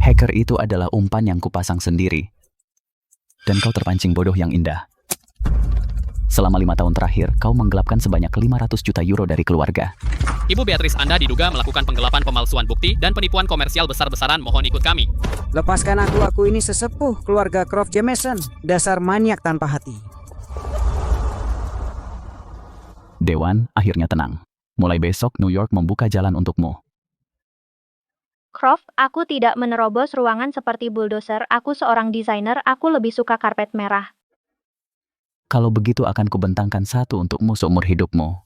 Hacker itu adalah umpan yang kupasang sendiri. Dan kau terpancing bodoh yang indah. Selama 5 tahun terakhir, kau menggelapkan sebanyak 500 juta euro dari keluarga. Ibu Beatrice, Anda diduga melakukan penggelapan pemalsuan bukti dan penipuan komersial besar-besaran. Mohon ikut kami. Lepaskan aku ini sesepuh keluarga Croft Jameson. Dasar maniak tanpa hati. Dewan, akhirnya tenang. Mulai besok, New York membuka jalan untukmu. Croft, aku tidak menerobos ruangan seperti bulldozer. Aku seorang desainer, aku lebih suka karpet merah. Kalau begitu akan kubentangkan satu untukmu seumur hidupmu.